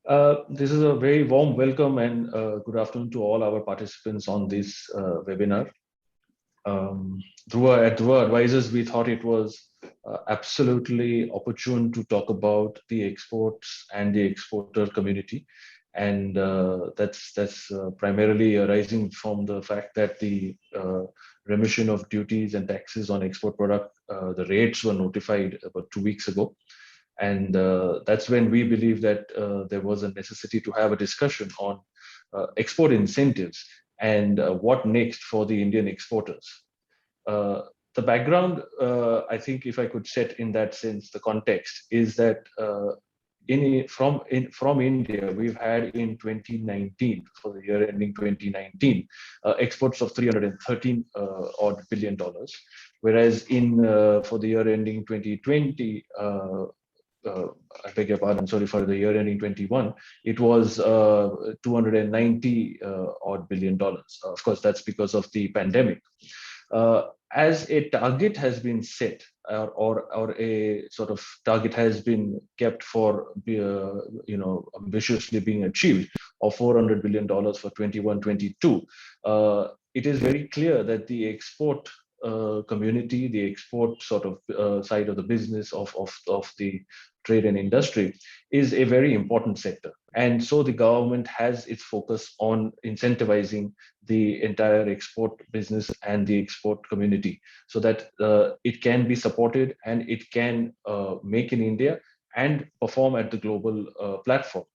This is a very warm welcome and good afternoon to all our participants on this webinar. At Dhruva Advisors, we thought it was absolutely opportune to talk about the exports and the exporter community. And that's primarily arising from the fact that the remission of duties and taxes on export product, the rates were notified about 2 weeks ago. And that's when we believe that there was a necessity to have a discussion on export incentives and what next for the Indian exporters. Uh, the background, I think, if I could set in that sense, the context is that from India, we've had in 2019, for the year ending 2019, exports of 313 odd billion dollars, whereas in for the year ending 2020. I beg your pardon, sorry, for the year ending 21, it was 290 odd billion dollars. Of course, that's because of the pandemic. As a target has been set, or a sort of target has been kept for ambitiously being achieved of $400 billion for 21-22, it is very clear that the export community, the export sort of side of the business of the trade and industry is a very important sector. And so the government has its focus on incentivizing the entire export business and the export community so that it can be supported and it can make in India and perform at the global platform.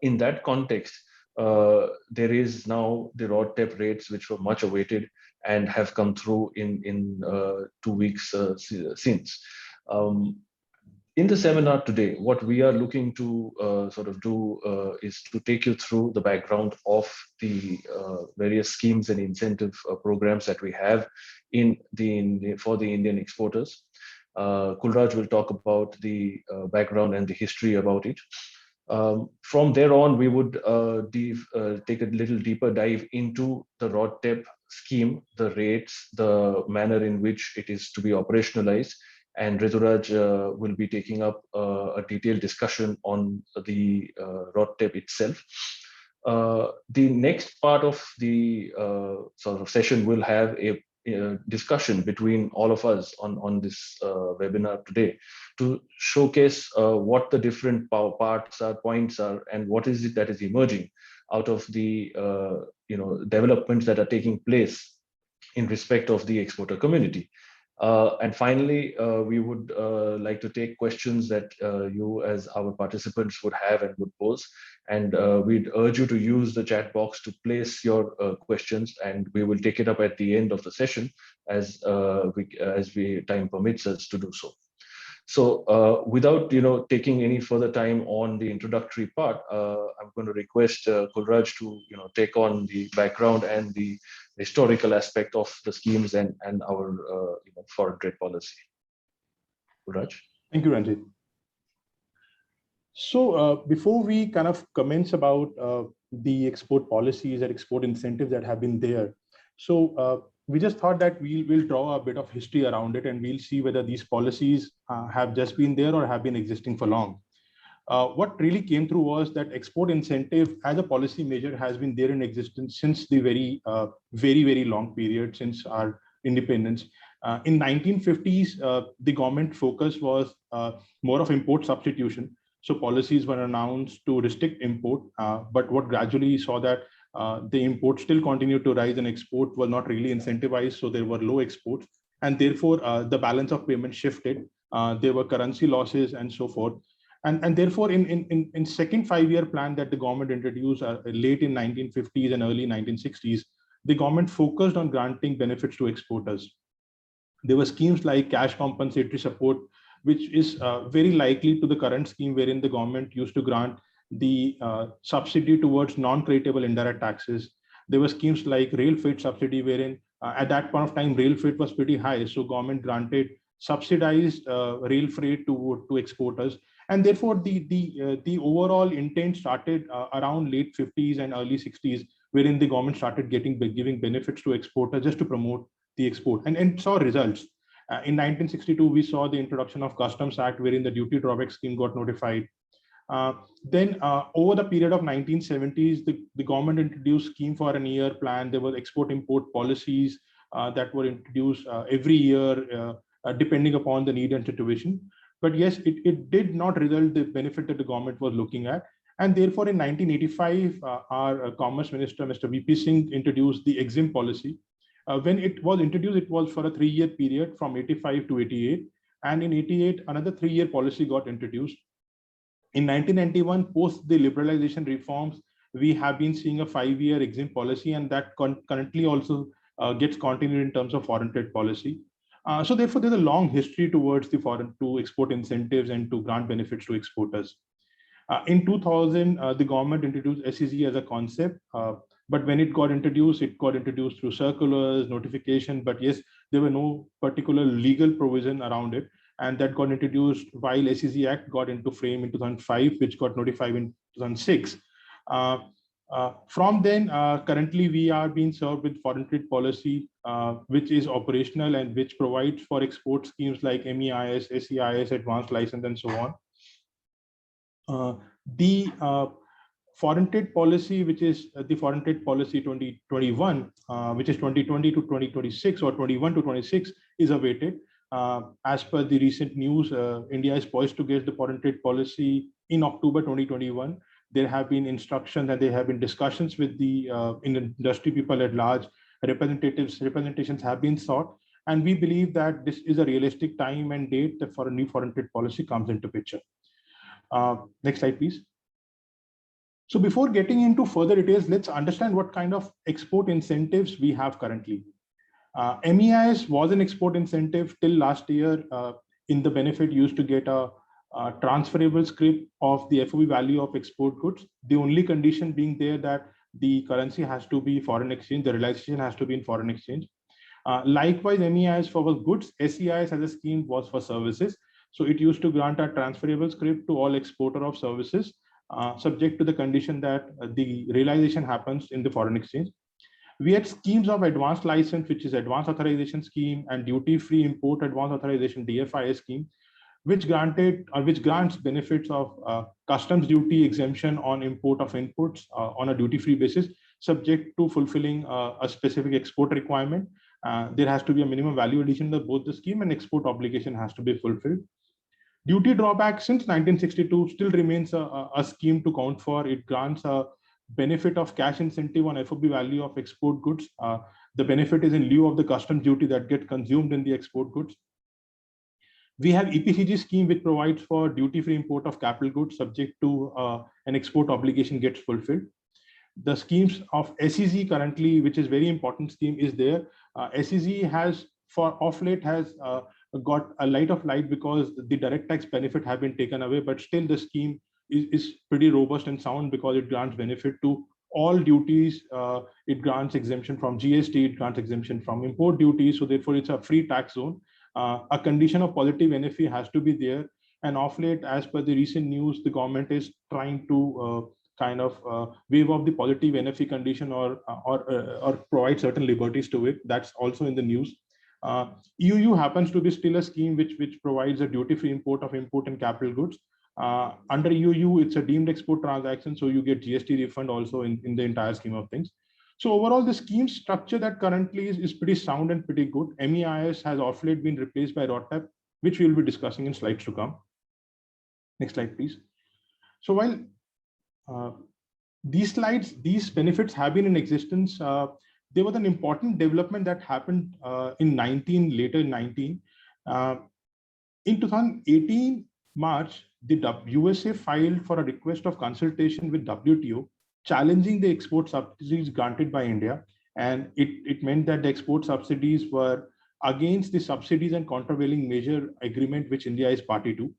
In that context, there is now the RoDTEP rates, which were much awaited and have come through in 2 weeks since. In the seminar today, what we are looking to sort of do is to take you through the background of the various schemes and incentive programs that we have for the Indian exporters. Kulraj will talk about the background and the history about it. From there on, we would take a little deeper dive into the RoDTEP scheme, the rates, the manner in which it is to be operationalized, and Rituraj will be taking up a detailed discussion on the RoDTEP itself. The next part of the sort of session will have a discussion between all of us on this webinar today to showcase what the different parts are, points are, and what is it that is emerging out of the developments that are taking place in respect of the exporter community. And finally, we would like to take questions that you as our participants would have and would pose. And we'd urge you to use the chat box to place your questions, and we will take it up at the end of the session as time permits us to do so. So without taking any further time on the introductory part, I'm going to request Kulraj to take on the background and the historical aspect of the schemes and our foreign trade policy. Kulraj. Thank you, Ranjit. So before we kind of commence about the export policies and export incentives that have been there, so we just thought that we'll draw a bit of history around it, and we'll see whether these policies have just been there or have been existing for long. What really came through was that export incentive as a policy measure has been there in existence since the very long period since our independence. In 1950s, the government focus was more of import substitution. So policies were announced to restrict import, but what gradually saw that the import still continued to rise and export was not really incentivized. So there were low exports, and therefore the balance of payment shifted. There were currency losses and so forth. And therefore, in second 5-year plan that the government introduced late in 1950s and early 1960s, the government focused on granting benefits to exporters. There were schemes like cash compensatory support, which is very likely to the current scheme wherein the government used to grant the subsidy towards non-creditable indirect taxes. There were schemes like rail freight subsidy, wherein at that point of time, rail freight was pretty high. So government granted subsidized rail freight to exporters. And therefore, the overall intent started around late 50s and early 60s, wherein the government started giving benefits to exporters just to promote the export and saw results. In 1962, we saw the introduction of Customs Act, wherein the duty drawback scheme got notified. Then over the period of 1970s, the government introduced scheme for an year plan. There were export-import policies that were introduced every year, depending upon the need and situation. But yes, it did not result the benefit that the government was looking at. And therefore, in 1985, our Commerce Minister, Mr. VP Singh, introduced the EXIM policy. When it was introduced, it was for a 3-year period from 85 to 88. And in 88, another 3-year policy got introduced. In 1991, post the liberalization reforms, we have been seeing a 5-year EXIM policy, and that currently also gets continued in terms of foreign trade policy. So therefore, there's a long history towards the foreign to export incentives and to grant benefits to exporters. In 2000, the government introduced SEZ as a concept, but when it got introduced through circulars, notification, but yes, there were no particular legal provision around it. And that got introduced while SEZ Act got into frame in 2005, which got notified in 2006. From then, currently we are being served with foreign trade policy, which is operational and which provides for export schemes like MEIS, SEIS, advanced license, and so on. The foreign trade policy, which is the foreign trade policy 2021, which is 2020 to 2026 or 21 to 26, is awaited. As per the recent news, India is poised to get the foreign trade policy in October 2021. There have been instructions and there have been discussions with the industry people at large. Representations have been sought, and we believe that this is a realistic time and date that for a new foreign trade policy comes into picture. Next slide, please. So before getting into further details, let's understand what kind of export incentives we have currently. MEIS was an export incentive till last year. In the benefit, used to get a transferable scrip of the FOB value of export goods. The only condition being there that the currency has to be foreign exchange, the realization has to be in foreign exchange. Likewise, MEIS for goods, SEIS as a scheme was for services. So it used to grant a transferable scrip to all exporter of services, subject to the condition that the realization happens in the foreign exchange. We had schemes of advanced license, which is advanced authorization scheme, and duty-free import advanced authorization DFIS scheme, which granted or which grants benefits of customs duty exemption on import of inputs on a duty-free basis, subject to fulfilling a specific export requirement. There has to be a minimum value addition to both the scheme, and export obligation has to be fulfilled. Duty drawback since 1962 still remains a scheme to count for. It grants a benefit of cash incentive on FOB value of export goods. The benefit is in lieu of the customs duty that get consumed in the export goods. We have EPCG scheme, which provides for duty-free import of capital goods subject to an export obligation gets fulfilled. The schemes of SEZ currently, which is very important scheme, is there. SEZ has for off late has got a light because the direct tax benefit have been taken away, but still the scheme is pretty robust and sound because it grants benefit to all duties. It grants exemption from GST, it grants exemption from import duties. So therefore it's a free tax zone. A condition of positive NFE has to be there. And off late, as per the recent news, the government is trying to waive off the positive NFE condition or provide certain liberties to it. That's also in the news. EUU happens to be still a scheme which provides a duty-free import of import and capital goods. Under EUU, it's a deemed export transaction, so you get GST refund also in the entire scheme of things. So overall, the scheme structure that currently is pretty sound and pretty good. MEIS has off late been replaced by ROTAP, which we'll be discussing in slides to come. Next slide, please. So while these benefits have been in existence, there was an important development that happened later in 19. In 2018 March, the USA filed for a request of consultation with WTO, challenging the export subsidies granted by India. And it meant that the export subsidies were against the subsidies and countervailing measure agreement, which India is party to.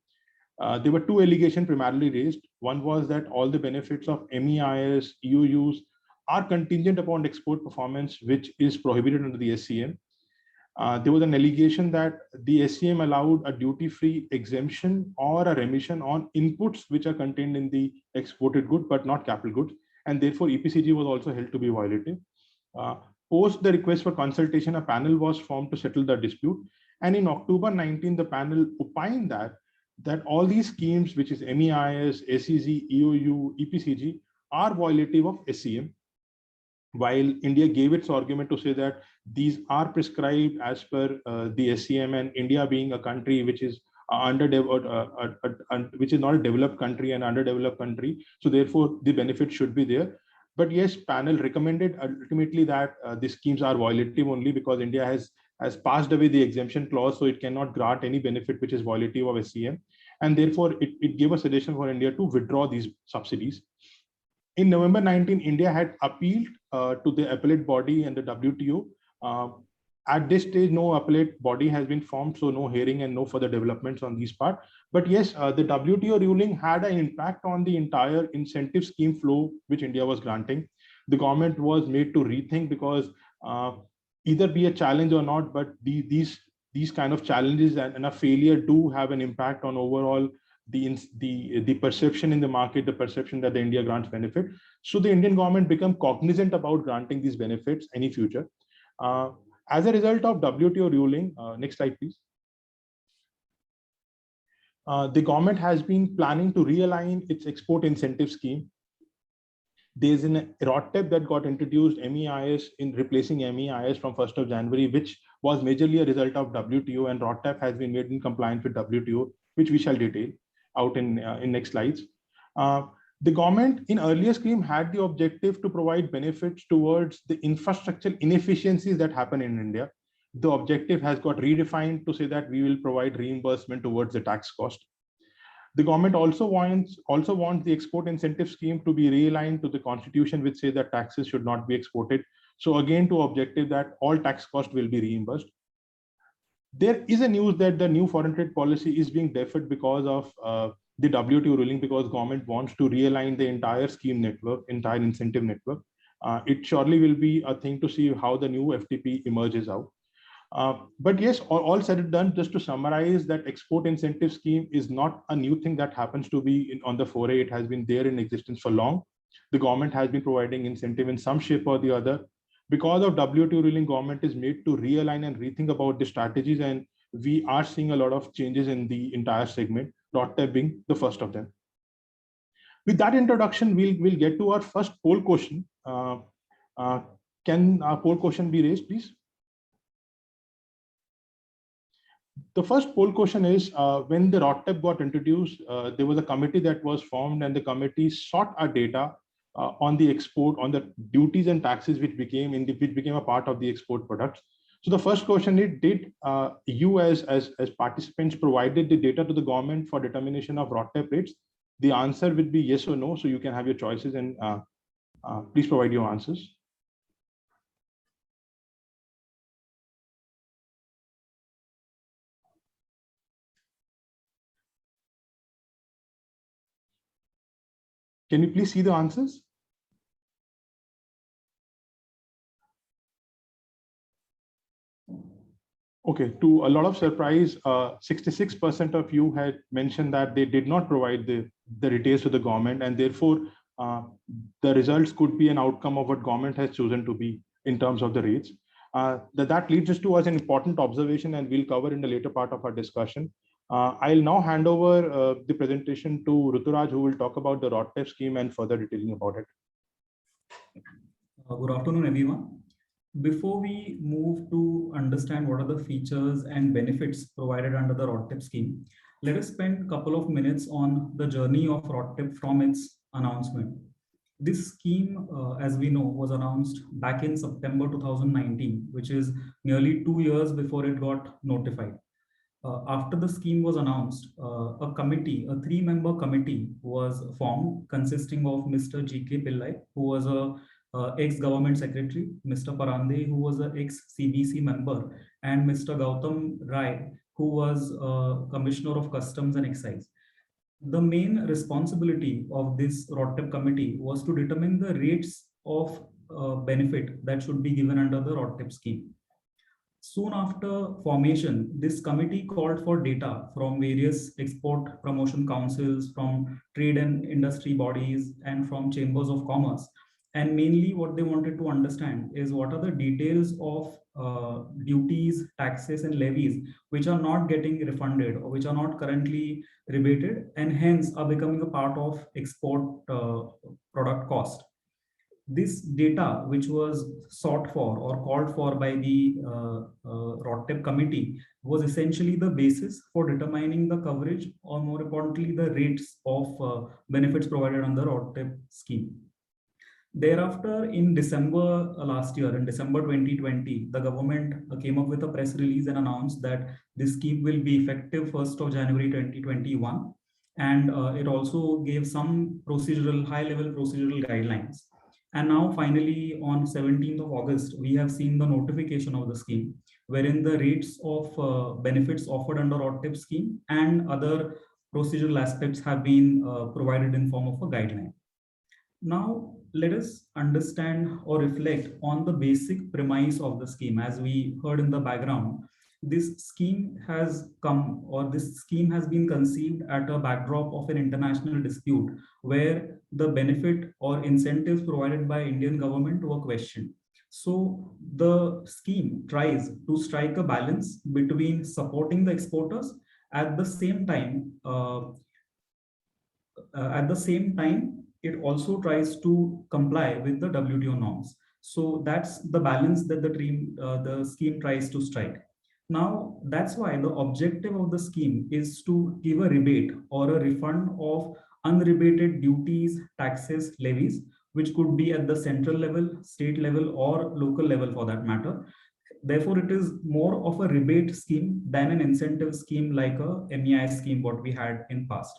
There were two allegations primarily raised. One was that all the benefits of MEIS, EUUs are contingent upon export performance, which is prohibited under the SCM. There was an allegation that the SCM allowed a duty-free exemption or a remission on inputs which are contained in the exported good, but not capital goods. And therefore, EPCG was also held to be violative. Post the request for consultation, a panel was formed to settle the dispute. And in October 19, the panel opined that that all these schemes, which is MEIS, SEZ, EOU, EPCG, are violative of SCM, while India gave its argument to say that these are prescribed as per the SCM, and India being a country which is which is not a developed country and underdeveloped country, so therefore the benefit should be there. But yes, panel recommended ultimately that the schemes are violative only because India has passed away the exemption clause, so it cannot grant any benefit which is violative of SCM, and therefore it gave a suggestion for India to withdraw these subsidies. In November 19, India had appealed to the appellate body and the WTO. At this stage, no appellate body has been formed, so no hearing and no further developments on this part. But yes, the WTO ruling had an impact on the entire incentive scheme flow which India was granting. The government was made to rethink because either be a challenge or not, but these kind of challenges and a failure do have an impact on overall the perception in the market, the perception that the India grants benefit. So the Indian government become cognizant about granting these benefits any future. As a result of WTO ruling, next slide, please. The government has been planning to realign its export incentive scheme. There's an RODTEP that got introduced, MEIS, in replacing MEIS from 1st of January, which was majorly a result of WTO, and RODTEP has been made in compliance with WTO, which we shall detail out in next slides. The government in earlier scheme had the objective to provide benefits towards the infrastructure inefficiencies that happen in India. The objective has got redefined to say that we will provide reimbursement towards the tax cost. The government also wants the export incentive scheme to be realigned to the constitution, which says that taxes should not be exported. So again, to objective that all tax cost will be reimbursed. There is a news that the new foreign trade policy is being deferred because of the WTO ruling, because government wants to realign the entire scheme network, entire incentive network. It surely will be a thing to see how the new FTP emerges out. But yes, all said and done, just to summarize, that export incentive scheme is not a new thing that happens to be on the foray. It has been there in existence for long. The government has been providing incentive in some shape or the other. Because of WTO ruling, government is made to realign and rethink about the strategies, and we are seeing a lot of changes in the entire segment, RODTEP being the first of them. With that introduction, we'll get to our first poll question. Can our poll question be raised, please? The first poll question is, when the RODTEP got introduced, there was a committee that was formed, and the committee sought our data on the export, on the duties and taxes which became a part of the export products. So the first question is, did you as participants provided the data to the government for determination of RODTEP rates? The answer would be yes or no, so you can have your choices, and please provide your answers. Can you please see the answers? Okay, to a lot of surprise, 66% of you had mentioned that they did not provide the details to the government, and therefore the results could be an outcome of what government has chosen to be in terms of the rates. That leads us to an important observation, and we'll cover in the later part of our discussion. I'll now hand over the presentation to Ruturaj, who will talk about the RODTEP scheme and further detailing about it. Good afternoon, everyone. Before we move to understand what are the features and benefits provided under the RODTEP scheme, let us spend a couple of minutes on the journey of RODTEP from its announcement. This scheme, as we know, was announced back in September 2019, which is nearly 2 years before it got notified. After the scheme was announced, a committee, a 3-member committee was formed consisting of Mr. G.K. Pillai, who was a ex-government secretary, Mr. Parande, who was an ex-CBC member, and Mr. Gautam Rai, who was Commissioner of Customs and Excise. The main responsibility of this RODTEP committee was to determine the rates of benefit that should be given under the RODTEP scheme. Soon after formation, this committee called for data from various export promotion councils, from trade and industry bodies, and from chambers of commerce. And mainly what they wanted to understand is what are the details of duties, taxes, and levies which are not getting refunded or which are not currently rebated and hence are becoming a part of export product cost. This data, which was sought for or called for by the RoDTEP committee, was essentially the basis for determining the coverage, or more importantly, the rates of benefits provided under RoDTEP scheme. Thereafter, in December last year, in December 2020, the government came up with a press release and announced that this scheme will be effective 1st of January 2021. And it also gave some procedural, high-level procedural guidelines. And now, finally, on 17th of August, we have seen the notification of the scheme, wherein the rates of benefits offered under RoDTEP scheme and other procedural aspects have been provided in form of a guideline. Now, let us understand or reflect on the basic premise of the scheme. As we heard in the background, this scheme has come, or this scheme has been conceived at a backdrop of an international dispute where the benefit or incentives provided by Indian government were questioned. So the scheme tries to strike a balance between supporting the exporters at the same time. It also tries to comply with the WTO norms. So that's the balance that the scheme tries to strike. Now, that's why the objective of the scheme is to give a rebate or a refund of unrebated duties, taxes, levies, which could be at the central level, state level, or local level for that matter. Therefore, it is more of a rebate scheme than an incentive scheme like a MEI scheme, what we had in past.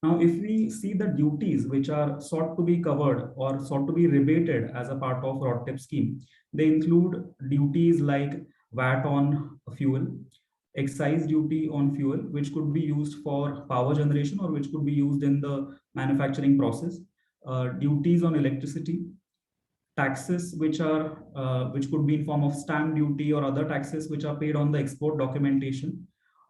Now, if we see the duties which are sought to be covered or sought to be rebated as a part of RoDTEP scheme, they include duties like VAT on fuel, excise duty on fuel, which could be used for power generation or which could be used in the manufacturing process, duties on electricity, taxes which could be in form of stamp duty or other taxes which are paid on the export documentation,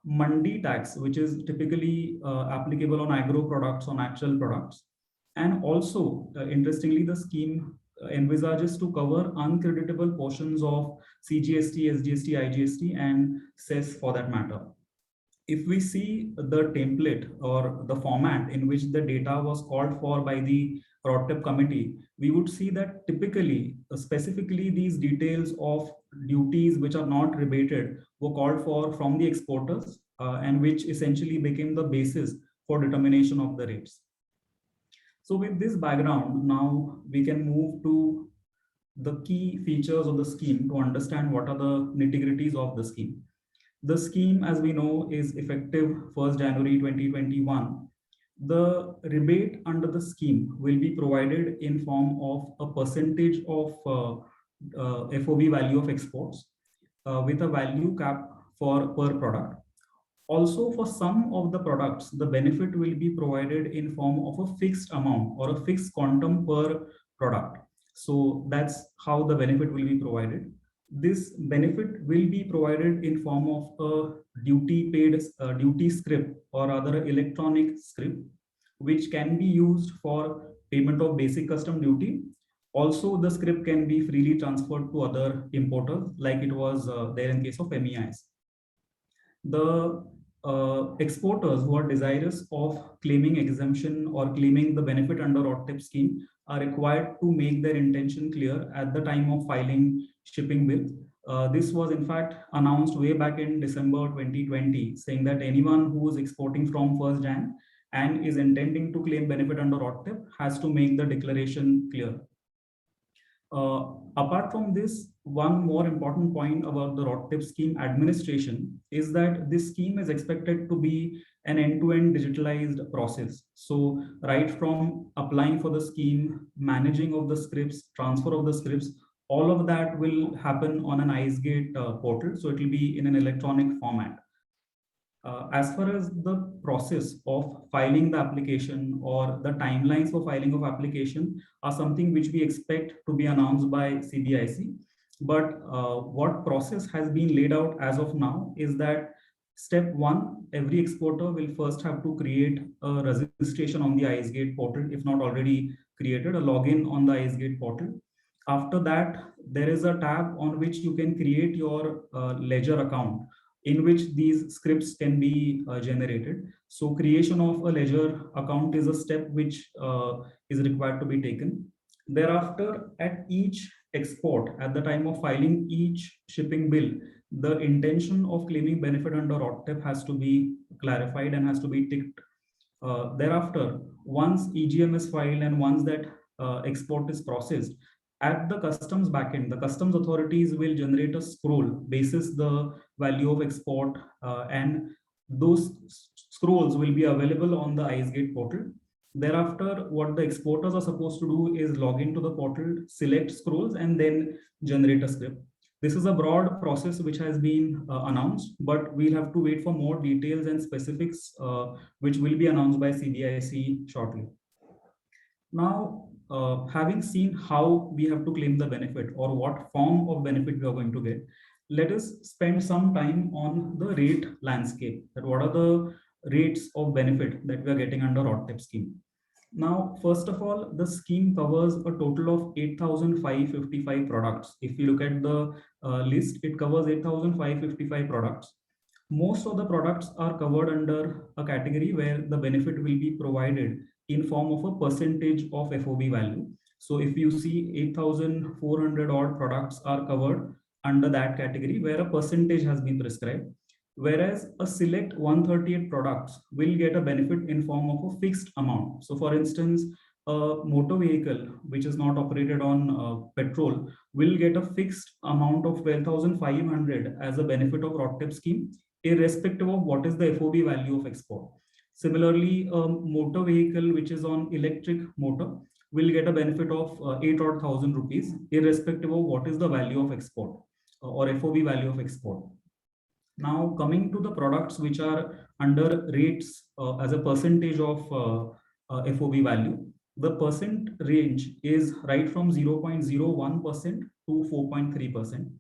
Mandi tax, which is typically applicable on agro products, on actual products. And also, interestingly, the scheme envisages to cover uncreditable portions of CGST, SGST, IGST, and cess for that matter. If we see the template or the format in which the data was called for by the RoDTEP committee, we would see that typically, specifically these details of duties which are not rebated were called for from the exporters and which essentially became the basis for determination of the rates. So with this background, now we can move to the key features of the scheme to understand what are the nitty-gritties of the scheme. The scheme, as we know, is effective 1st January 2021. The rebate under the scheme will be provided in form of a percentage of FOB value of exports with a value cap for per product. Also, for some of the products, the benefit will be provided in form of a fixed amount or a fixed quantum per product. So that's how the benefit will be provided. This benefit will be provided in form of a duty paid duty script or rather electronic script, which can be used for payment of basic custom duty. Also, the script can be freely transferred to other importers, like it was there in case of MEIs. The exporters who are desirous of claiming exemption or claiming the benefit under RoDTEP scheme are required to make their intention clear at the time of filing shipping bill. This was in fact announced way back in December 2020, saying that anyone who is exporting from 1st Jan and is intending to claim benefit under RoDTEP has to make the declaration clear. Apart from this, one more important point about the RoDTEP scheme administration is that this scheme is expected to be an end-to-end digitalized process. So right from applying for the scheme, managing of the scripts, transfer of the scripts, all of that will happen on an IceGate portal. So it will be in an electronic format. As far as the process of filing the application or the timelines for filing of application are something which we expect to be announced by CBIC. But what process has been laid out as of now is that step one, every exporter will first have to create a registration on the IceGate portal, if not already created, a login on the IceGate portal. After that, there is a tab on which you can create your ledger account in which these scripts can be generated. So creation of a ledger account is a step which is required to be taken. Thereafter, at each export, at the time of filing each shipping bill, the intention of claiming benefit under ROTTEP has to be clarified and has to be ticked. Thereafter, once EGM is filed and once that export is processed, at the customs backend, the customs authorities will generate a scroll basis the value of export, and those scrolls will be available on the IceGate portal. Thereafter, what the exporters are supposed to do is log into the portal, select scrolls, and then generate a script. This is a broad process which has been announced, but we'll have to wait for more details and specifics, which will be announced by CBIC shortly. Now, having seen how we have to claim the benefit or what form of benefit we are going to get, let us spend some time on the rate landscape. That what are the rates of benefit that we are getting under ROTTEP scheme. Now, first of all, the scheme covers a total of 8,555 products. If you look at the list, it covers 8,555 products. Most of the products are covered under a category where the benefit will be provided in form of a percentage of FOB value. So if you see 8,400 odd products are covered under that category where a percentage has been prescribed, whereas a select 138 products will get a benefit in form of a fixed amount. So for instance, a motor vehicle which is not operated on petrol will get a fixed amount of 12,500 as a benefit of ROTTEP scheme, irrespective of what is the FOB value of export. Similarly, a motor vehicle which is on electric motor will get a benefit of 8,000 rupees, irrespective of what is the value of export or FOB value of export. Now, coming to the products which are under rates as a percentage of FOB value, the percent range is right from 0.01% to 4.3%.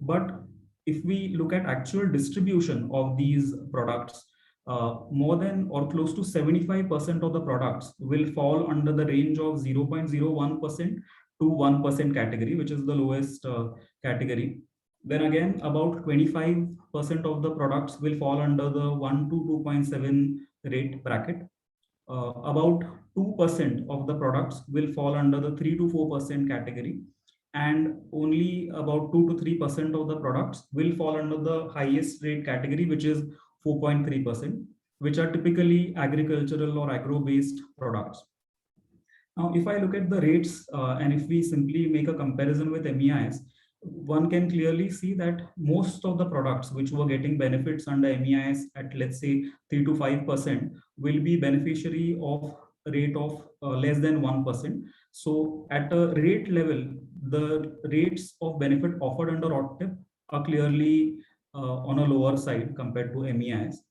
But if we look at actual distribution of these products, more than or close to 75% of the products will fall under the range of 0.01% to 1% category, which is the lowest category. Then again, about 25% of the products will fall under the 1 to 2.7 rate bracket. About 2% of the products will fall under the 3 to 4% category. And only about 2 to 3% of the products will fall under the highest rate category, which is 4.3%, which are typically agricultural or agro-based products. Now, if I look at the rates and if we simply make a comparison with MEIS, one can clearly see that most of the products which were getting benefits under MEIS at, let's say, 3 to 5% will be beneficiary of a rate of less than 1%. So at a rate level, the rates of benefit offered under ROTTEP are clearly on a lower side compared to MEIS.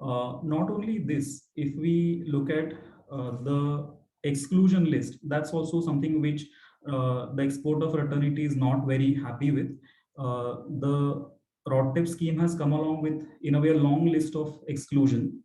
Not only this, if we look at the exclusion list, that's also something which the exporter fraternity is not very happy with. The ROTTEP scheme has come along with, in a way, a long list of exclusion.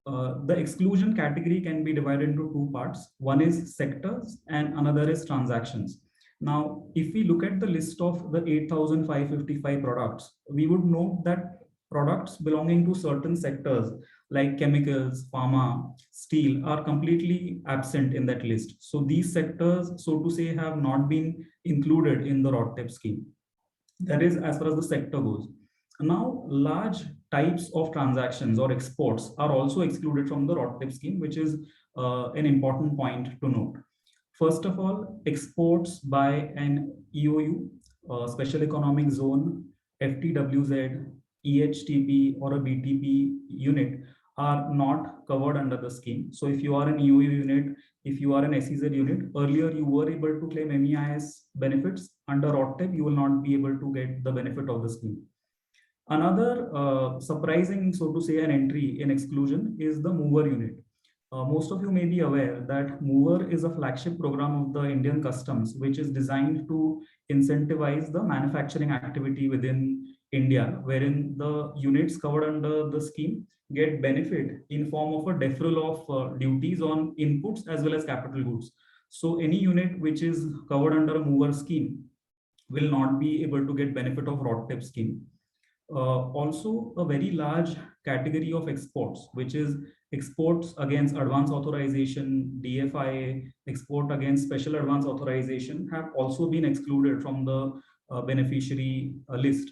The exclusion category can be divided into two parts. One is sectors and another is transactions. Now, if we look at the list of the 8,555 products, we would note that products belonging to certain sectors like chemicals, pharma, steel are completely absent in that list. So these sectors, so to say, have not been included in the ROTTEP scheme. That is as far as the sector goes. Now, large types of transactions or exports are also excluded from the ROTTEP scheme, which is an important point to note. First of all, exports by an EOU, Special Economic Zone, FTWZ, EHTP or a BTP unit are not covered under the scheme. So if you are an EOU unit, if you are an SEZ unit, earlier you were able to claim MEIS benefits. Under ROTTEP, you will not be able to get the benefit of the scheme. Another surprising, so to say, an entry in exclusion is the mover unit. Most of you may be aware that mover is a flagship program of the Indian Customs, which is designed to incentivize the manufacturing activity within India, wherein the units covered under the scheme get benefit in form of a deferral of duties on inputs as well as capital goods. So any unit which is covered under a mover scheme will not be able to get benefit of RODTEP scheme. Also, a very large category of exports, which is exports against advance authorization, DFIA, export against special advance authorization, have also been excluded from the beneficiary list.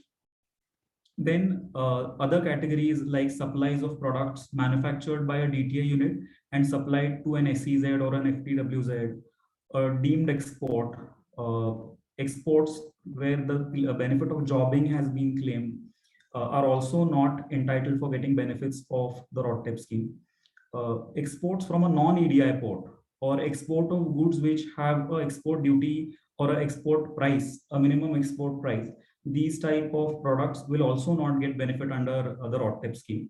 Then other categories like supplies of products manufactured by a DTA unit and supplied to an SEZ or an FTWZ, deemed export, exports where the benefit of jobbing has been claimed, are also not entitled for getting benefits of the RODTEP scheme. Exports from a non-EDI port or export of goods which have an export duty or an export price, a minimum export price, these type of products will also not get benefit under the RODTEP scheme.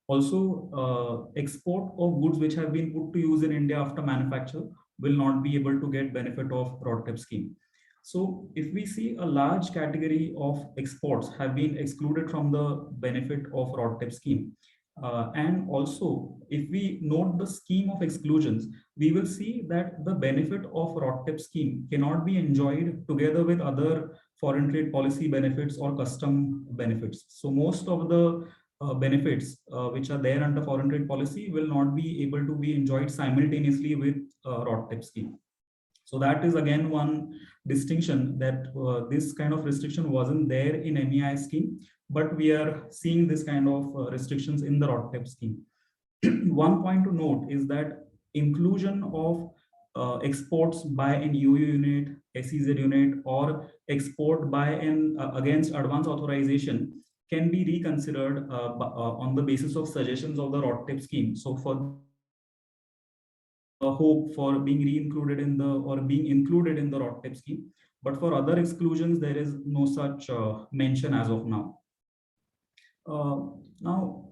Also, export of goods which have been put to use in India after manufacture will not be able to get benefit of RODTEP scheme. So if we see a large category of exports have been excluded from the benefit of RODTEP scheme. And also, if we note the scheme of exclusions, we will see that the benefit of RODTEP scheme cannot be enjoyed together with other foreign trade policy benefits or custom benefits. So most of the benefits which are there under foreign trade policy will not be able to be enjoyed simultaneously with RODTEP scheme. So that is again one distinction, that this kind of restriction wasn't there in MEI scheme, but we are seeing this kind of restrictions in the RODTEP scheme. One point to note is that inclusion of exports by an UU unit, SEZ unit, or export by an against advance authorization can be reconsidered on the basis of suggestions of the RODTEP scheme. So for hope for being re-included in the or being included in the RODTEP scheme, but for other exclusions there is no such mention as of now. Now,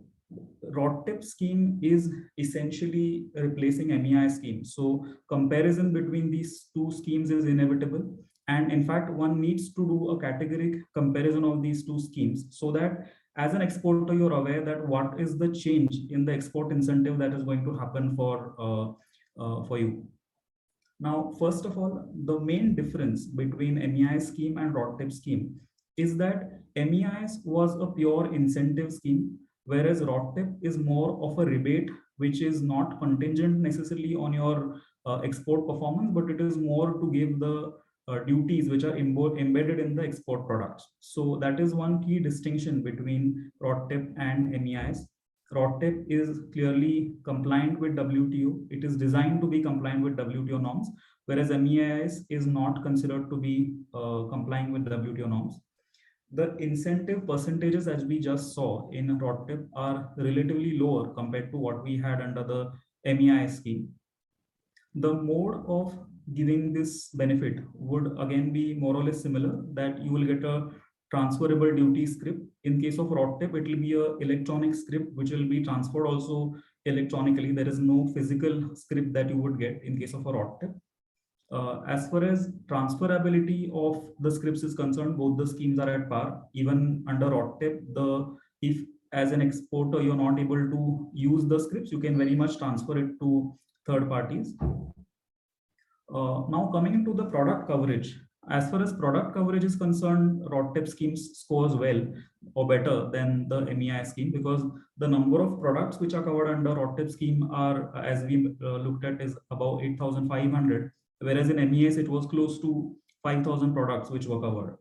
RODTEP scheme is essentially replacing MEI scheme. So comparison between these two schemes is inevitable. And in fact, one needs to do a categoric comparison of these two schemes so that as an exporter, you're aware that what is the change in the export incentive that is going to happen for you. Now, first of all, the main difference between MEI scheme and RODTEP scheme is that MEIS was a pure incentive scheme, whereas RODTEP is more of a rebate, which is not contingent necessarily on your export performance, but it is more to give the duties which are embedded in the export products. So that is one key distinction between RODTEP and MEIS. RODTEP is clearly compliant with WTO. It is designed to be compliant with WTO norms, whereas MEIS is not considered to be complying with WTO norms. The incentive percentages, as we just saw in RODTEP, are relatively lower compared to what we had under the MEIS scheme. The mode of giving this benefit would again be more or less similar, that you will get a transferable duty script. In case of RODTEP, it will be a electronic script which will be transferred also electronically. There is no physical script that you would get in case of a RODTEP. As far as transferability of the scripts is concerned, both the schemes are at par. Even under RODTEP, if as an exporter you're not able to use the scripts, you can very much transfer it to third parties. Now coming into the product coverage. As far as product coverage is concerned, RODTEP schemes scores well or better than the MEI scheme, because the number of products which are covered under RODTEP scheme are, as we looked at, is about 8,500. Whereas in MEIS, it was close to 5,000 products which were covered.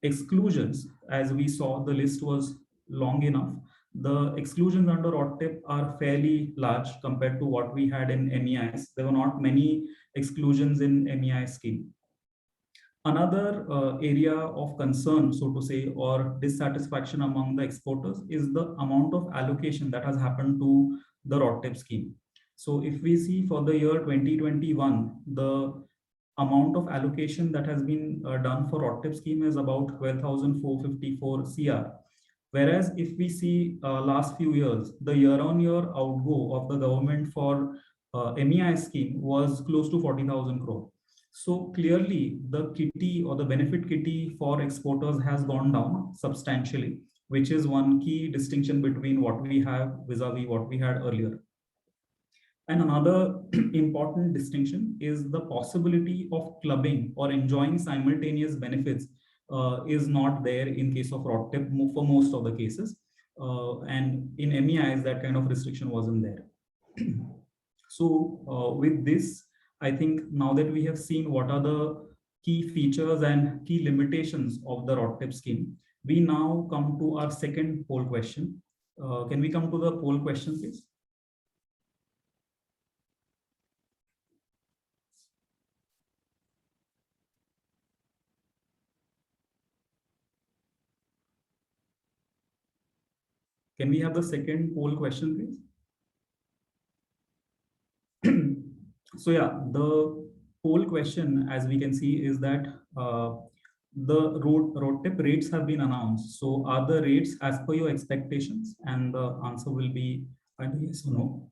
Exclusions, as we saw, the list was long enough. The exclusions under RODTEP are fairly large compared to what we had in MEIS. There were not many exclusions in MEIS scheme. Another area of concern, so to say, or dissatisfaction among the exporters is the amount of allocation that has happened to the RODTEP scheme. So if we see for the year 2021, the amount of allocation that has been done for RODTEP scheme is about 12,454 CR. Whereas if we see last few years, the year-on-year outgo of the government for MEI scheme was close to 40,000 crore. So clearly the kitty or the benefit kitty for exporters has gone down substantially, which is one key distinction between what we have vis-a-vis what we had earlier. And another important distinction is the possibility of clubbing or enjoying simultaneous benefits is not there in case of ROTTIP for most of the cases. And in MEIs, that kind of restriction wasn't there. So with this, I think now that we have seen what are the key features and key limitations of the ROTTIP scheme, we now come to our second poll question. Can we come to the poll question, please? Can we have the second poll question, please? So yeah, the poll question, as we can see, is that the ROTTIP rates have been announced. So are the rates as per your expectations? And the answer will be either yes or no.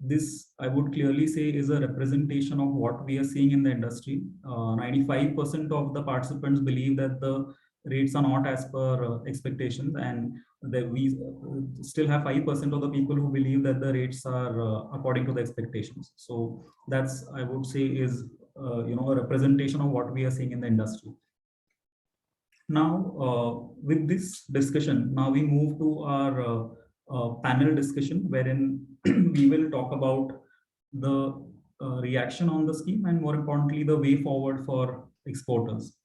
This, I would clearly say, is a representation of what we are seeing in the industry. 95% of the participants believe that the rates are not as per expectations, and that we still have 5% of the people who believe that the rates are according to the expectations. So that's, I would say, is a representation of what we are seeing in the industry. Now, with this discussion, now we move to our panel discussion, wherein we will talk about the reaction on the scheme and, more importantly, the way forward for exporters.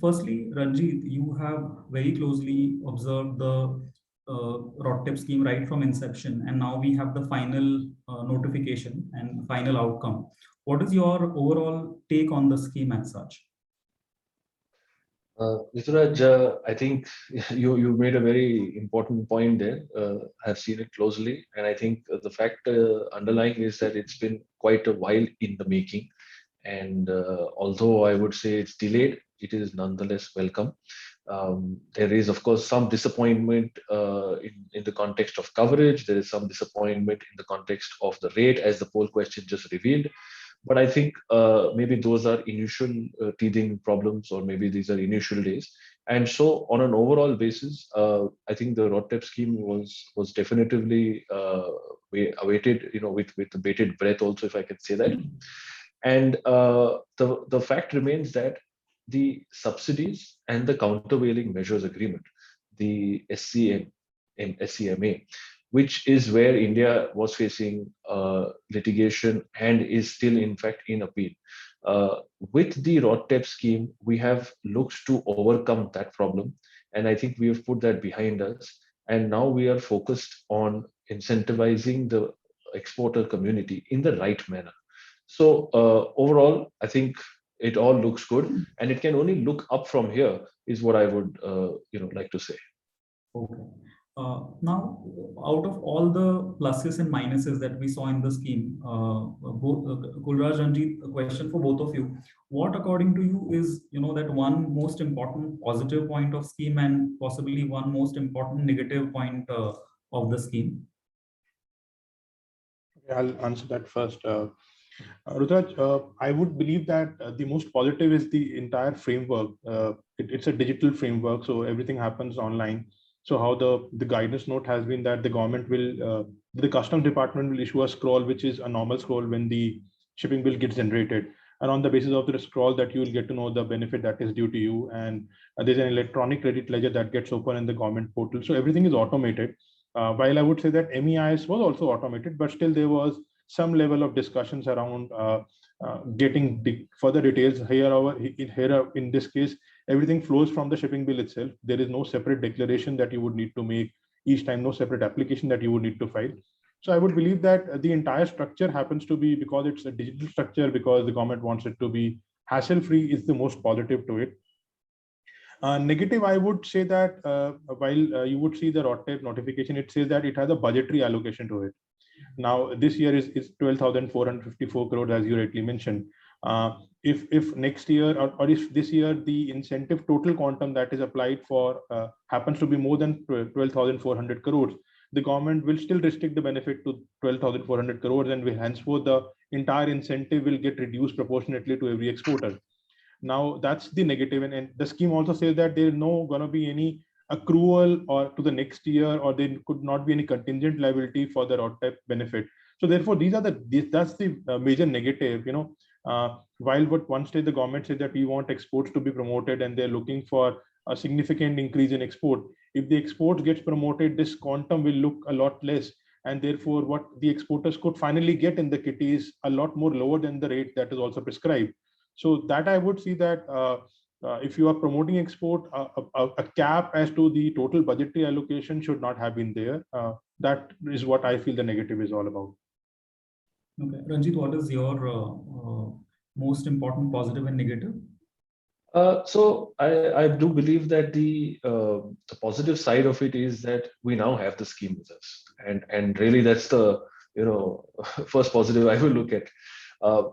Firstly, Ranjit, you have very closely observed the ROTTIP scheme right from inception, and now we have the final notification and final outcome. What is your overall take on the scheme as such? Rituraj, I think you made a very important point there. I've seen it closely, and I think the fact underlying is that it's been quite a while in the making. And although I would say it's delayed, it is nonetheless welcome. There is, of course, some disappointment in the context of coverage. There is some disappointment in the context of the rate, as the poll question just revealed. But I think maybe those are initial teething problems, or maybe these are initial days. And so, on an overall basis, I think the ROTTIP scheme was definitively awaited, with bated breath, also, if I can say that. And the fact remains that the subsidies and the countervailing measures agreement, the SCMA, which is where India was facing litigation and is still, in fact, in appeal. With the ROTTIP scheme, we have looked to overcome that problem, and I think we have put that behind us. And now we are focused on incentivizing the exporter community in the right manner. So overall, I think it all looks good, and it can only look up from here, is what I would like to say. Okay. Now, out of all the pluses and minuses that we saw in the scheme, Kulraj, Ranjit, a question for both of you. What, according to you, is that one most important positive point of scheme, and possibly one most important negative point of the scheme? I'll answer that first. Rudraj, I would believe that the most positive is the entire framework. It's a digital framework, so everything happens online. So how the guidance note has been that the government will, the customs department will issue a scroll, which is a normal scroll when the shipping bill gets generated. And on the basis of the scroll, that you will get to know the benefit that is due to you. And there's an electronic credit ledger that gets open in the government portal. So everything is automated. While I would say that MEIS was also automated, but still there was some level of discussions around getting further details. Here in this case, everything flows from the shipping bill itself. There is no separate declaration that you would need to make each time, no separate application that you would need to file. So I would believe that the entire structure happens to be, because it's a digital structure, because the government wants it to be hassle-free, is the most positive to it. Negative, I would say that while you would see the ROTTIP notification, it says that it has a budgetary allocation to it. Now, this year is 12,454 crores, as you rightly mentioned. If next year or if this year the incentive total quantum that is applied for happens to be more than 12,400 crores, the government will still restrict the benefit to 12,400 crores, and henceforth the entire incentive will get reduced proportionately to every exporter. Now that's the negative, and the scheme also says that there is no going to be any accrual or to the next year, or there could not be any contingent liability for the RODTEP benefit. So therefore, that's the major negative. While what one stage the government said that we want exports to be promoted, and they're looking for a significant increase in export. If the exports gets promoted, this quantum will look a lot less, and therefore what the exporters could finally get in the kitty is a lot more lower than the rate that is also prescribed. So that I would see that if you are promoting export, a cap as to the total budgetary allocation should not have been there. That is what I feel the negative is all about. Okay, Ranjit, what is your most important positive and negative? So I do believe that the positive side of it is that we now have the scheme with us, and really that's the first positive I will look at.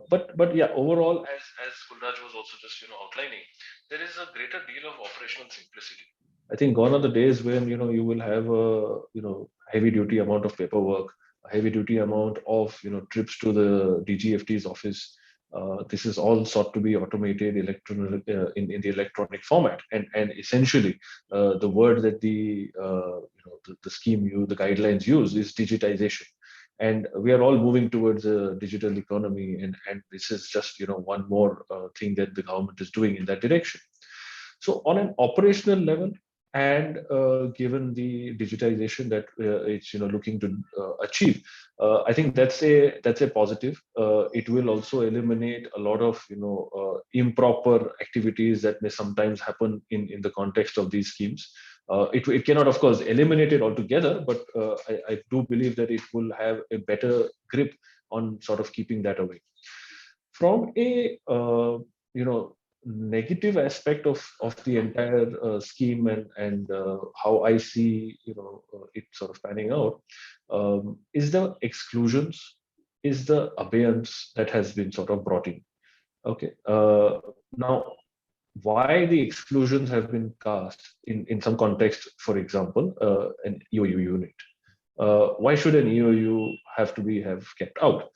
But yeah, overall, as Gulraj was also just outlining, there is a greater deal of operational simplicity. I think gone are the days when you will have a heavy duty amount of paperwork, a heavy duty amount of trips to the DGFT's office. This is all sought to be automated electronic in the electronic format, and essentially the word that the scheme the guidelines use is digitization. And we are all moving towards a digital economy, and this is just one more thing that the government is doing in that direction. So on an operational level, and given the digitization that it's looking to achieve, I think that's a positive. It will also eliminate a lot of improper activities that may sometimes happen in the context of these schemes. It cannot, of course, eliminate it altogether, but I do believe that it will have a better grip on sort of keeping that away. From a negative aspect of the entire scheme, and how I see it sort of panning out, is the exclusions, is the abeyance that has been sort of brought in. Okay, now why the exclusions have been cast in some context, for example, an EOU unit. Why should an EOU have kept out?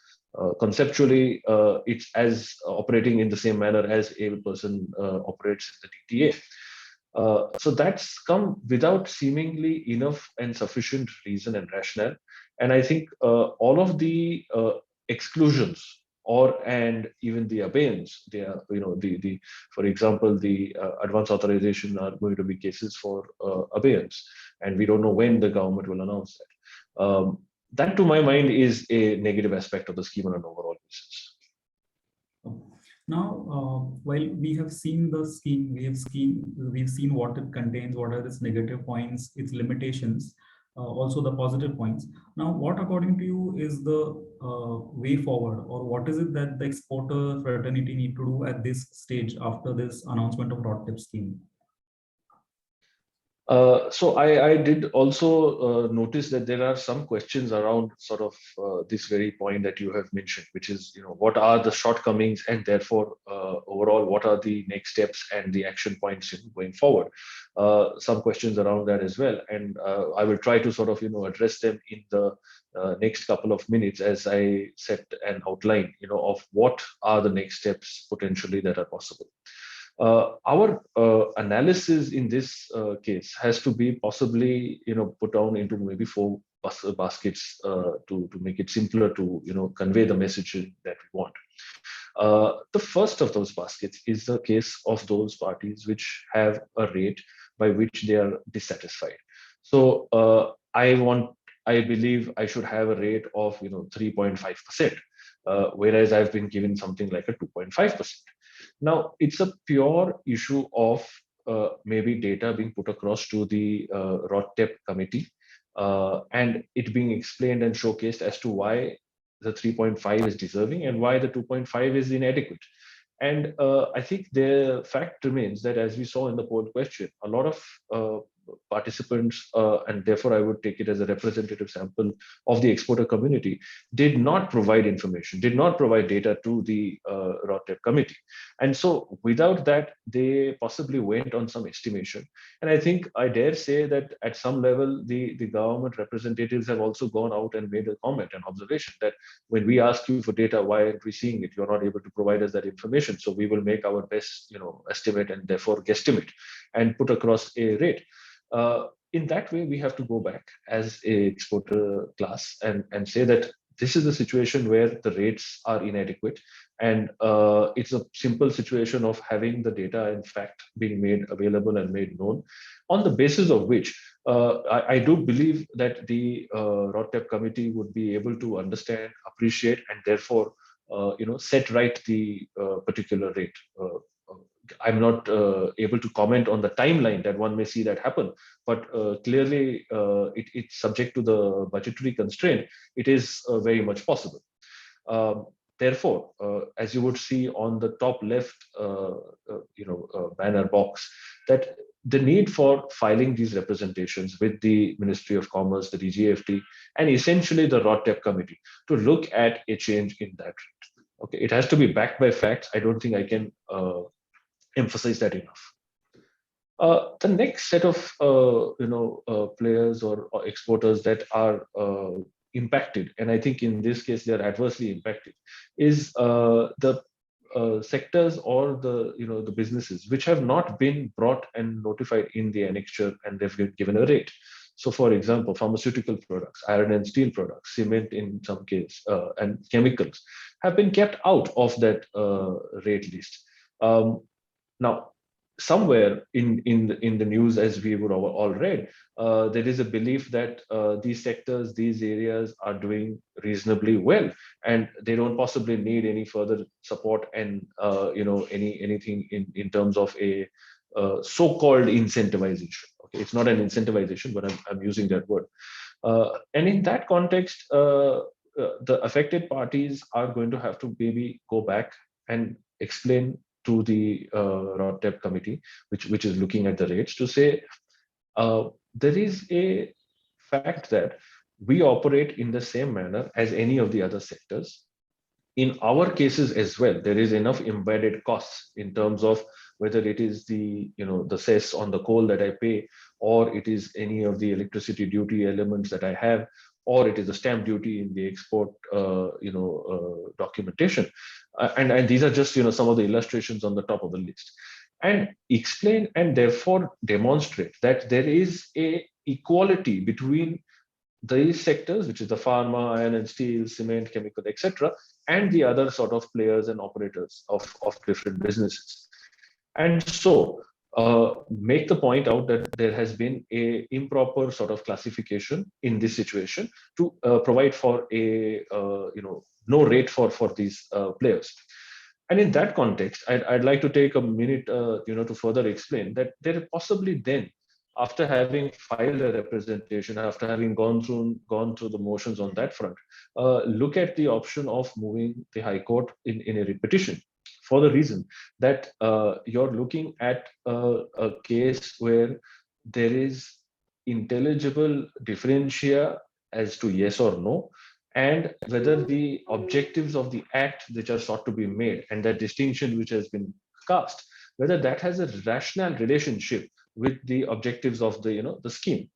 Conceptually, it's as operating in the same manner as a person operates in the DTA. So that's come without seemingly enough and sufficient reason and rationale. And I think all of the exclusions and even the abeyance, they are, for example, the advance authorization are going to be cases for abeyance, and we don't know when the government will announce that. That, to my mind, is a negative aspect of the scheme on an overall basis. Now, while we have seen the scheme, we've seen what it contains, what are its negative points, its limitations, also the positive points. Now, what according to you is the way forward, or what is it that the exporter fraternity need to do at this stage after this announcement of RODTEP scheme? So I did also notice that there are some questions around sort of this very point that you have mentioned, which is, what are the shortcomings, and therefore overall, what are the next steps and the action points going forward? Some questions around that as well, and I will try to sort of address them in the next couple of minutes as I set an outline of what are the next steps potentially that are possible. Our analysis in this case has to be possibly put down into maybe four baskets to make it simpler to convey the message that we want. The first of those baskets is the case of those parties which have a rate by which they are dissatisfied. So I believe I should have a rate of 3.5%, whereas I've been given something like a 2.5%. Now, it's a pure issue of maybe data being put across to the RODTEP committee, and it being explained and showcased as to why the 3.5 is deserving and why the 2.5 is inadequate. And I think the fact remains that, as we saw in the poll question, a lot of participants, and therefore I would take it as a representative sample of the exporter community, did not provide information, did not provide data to the ROTEP committee. And so without that, they possibly went on some estimation. And I think I dare say that at some level, the government representatives have also gone out and made a comment, an observation that when we ask you for data, why aren't we seeing it? You're not able to provide us that information. So we will make our best, estimate and therefore guesstimate and put across a rate. In that way, we have to go back as a exporter class and say that this is the situation where the rates are inadequate, and it's a simple situation of having the data in fact being made available and made known, on the basis of which I do believe that the ROTEP committee would be able to understand, appreciate, and therefore set right the particular rate. I'm not able to comment on the timeline that one may see that happen, but clearly it's subject to the budgetary constraint. It is very much possible. Therefore, as you would see on the top left, banner box, that the need for filing these representations with the Ministry of Commerce, the DGFT, and essentially the ROTEP committee to look at a change in that rate. Okay, it has to be backed by facts. I don't think I can emphasize that enough. The next set of players or exporters that are impacted, and I think in this case they are adversely impacted, is the sectors or the businesses which have not been brought and notified in the annexure, and they've been given a rate. So, for example, pharmaceutical products, iron and steel products, cement in some case, and chemicals have been kept out of that rate list. Now, somewhere in the news, as we would all read, there is a belief that these sectors, these areas are doing reasonably well, and they don't possibly need any further support and anything in terms of a so-called incentivization. Okay, it's not an incentivization, but I'm using that word. And in that context, the affected parties are going to have to maybe go back and explain to the ROTEP committee, which is looking at the rates, to say there is a fact that we operate in the same manner as any of the other sectors. In our cases as well, there is enough embedded costs in terms of whether it is the cess on the coal that I pay, or it is any of the electricity duty elements that I have, or it is the stamp duty in the export documentation. And these are just some of the illustrations on the top of the list. And explain and therefore demonstrate that there is a equality between these sectors, which is the pharma, iron and steel, cement, chemical, etc., and the other sort of players and operators of different businesses. And so make the point out that there has been a improper sort of classification in this situation to provide for a no rate for these players. And in that context, I'd like to take a minute to further explain that there possibly then, after having filed a representation, after having gone through the motions on that front, look at the option of moving the High Court in a repetition, for the reason that you're looking at a case where there is intelligible differentia as to yes or no, and whether the objectives of the act which are sought to be made and that distinction which has been cast, whether that has a rational relationship with the objectives of the scheme.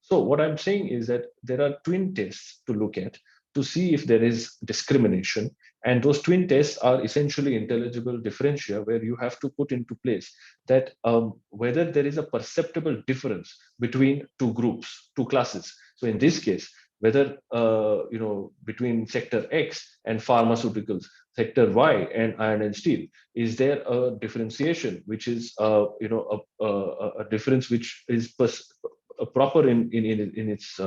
So what I'm saying is that there are twin tests to look at to see if there is discrimination, and those twin tests are essentially intelligible differentia, where you have to put into place that whether there is a perceptible difference between two groups, two classes. So in this case, whether between sector X and pharmaceuticals, sector Y and iron and steel, is there a differentiation which is a difference which is proper in its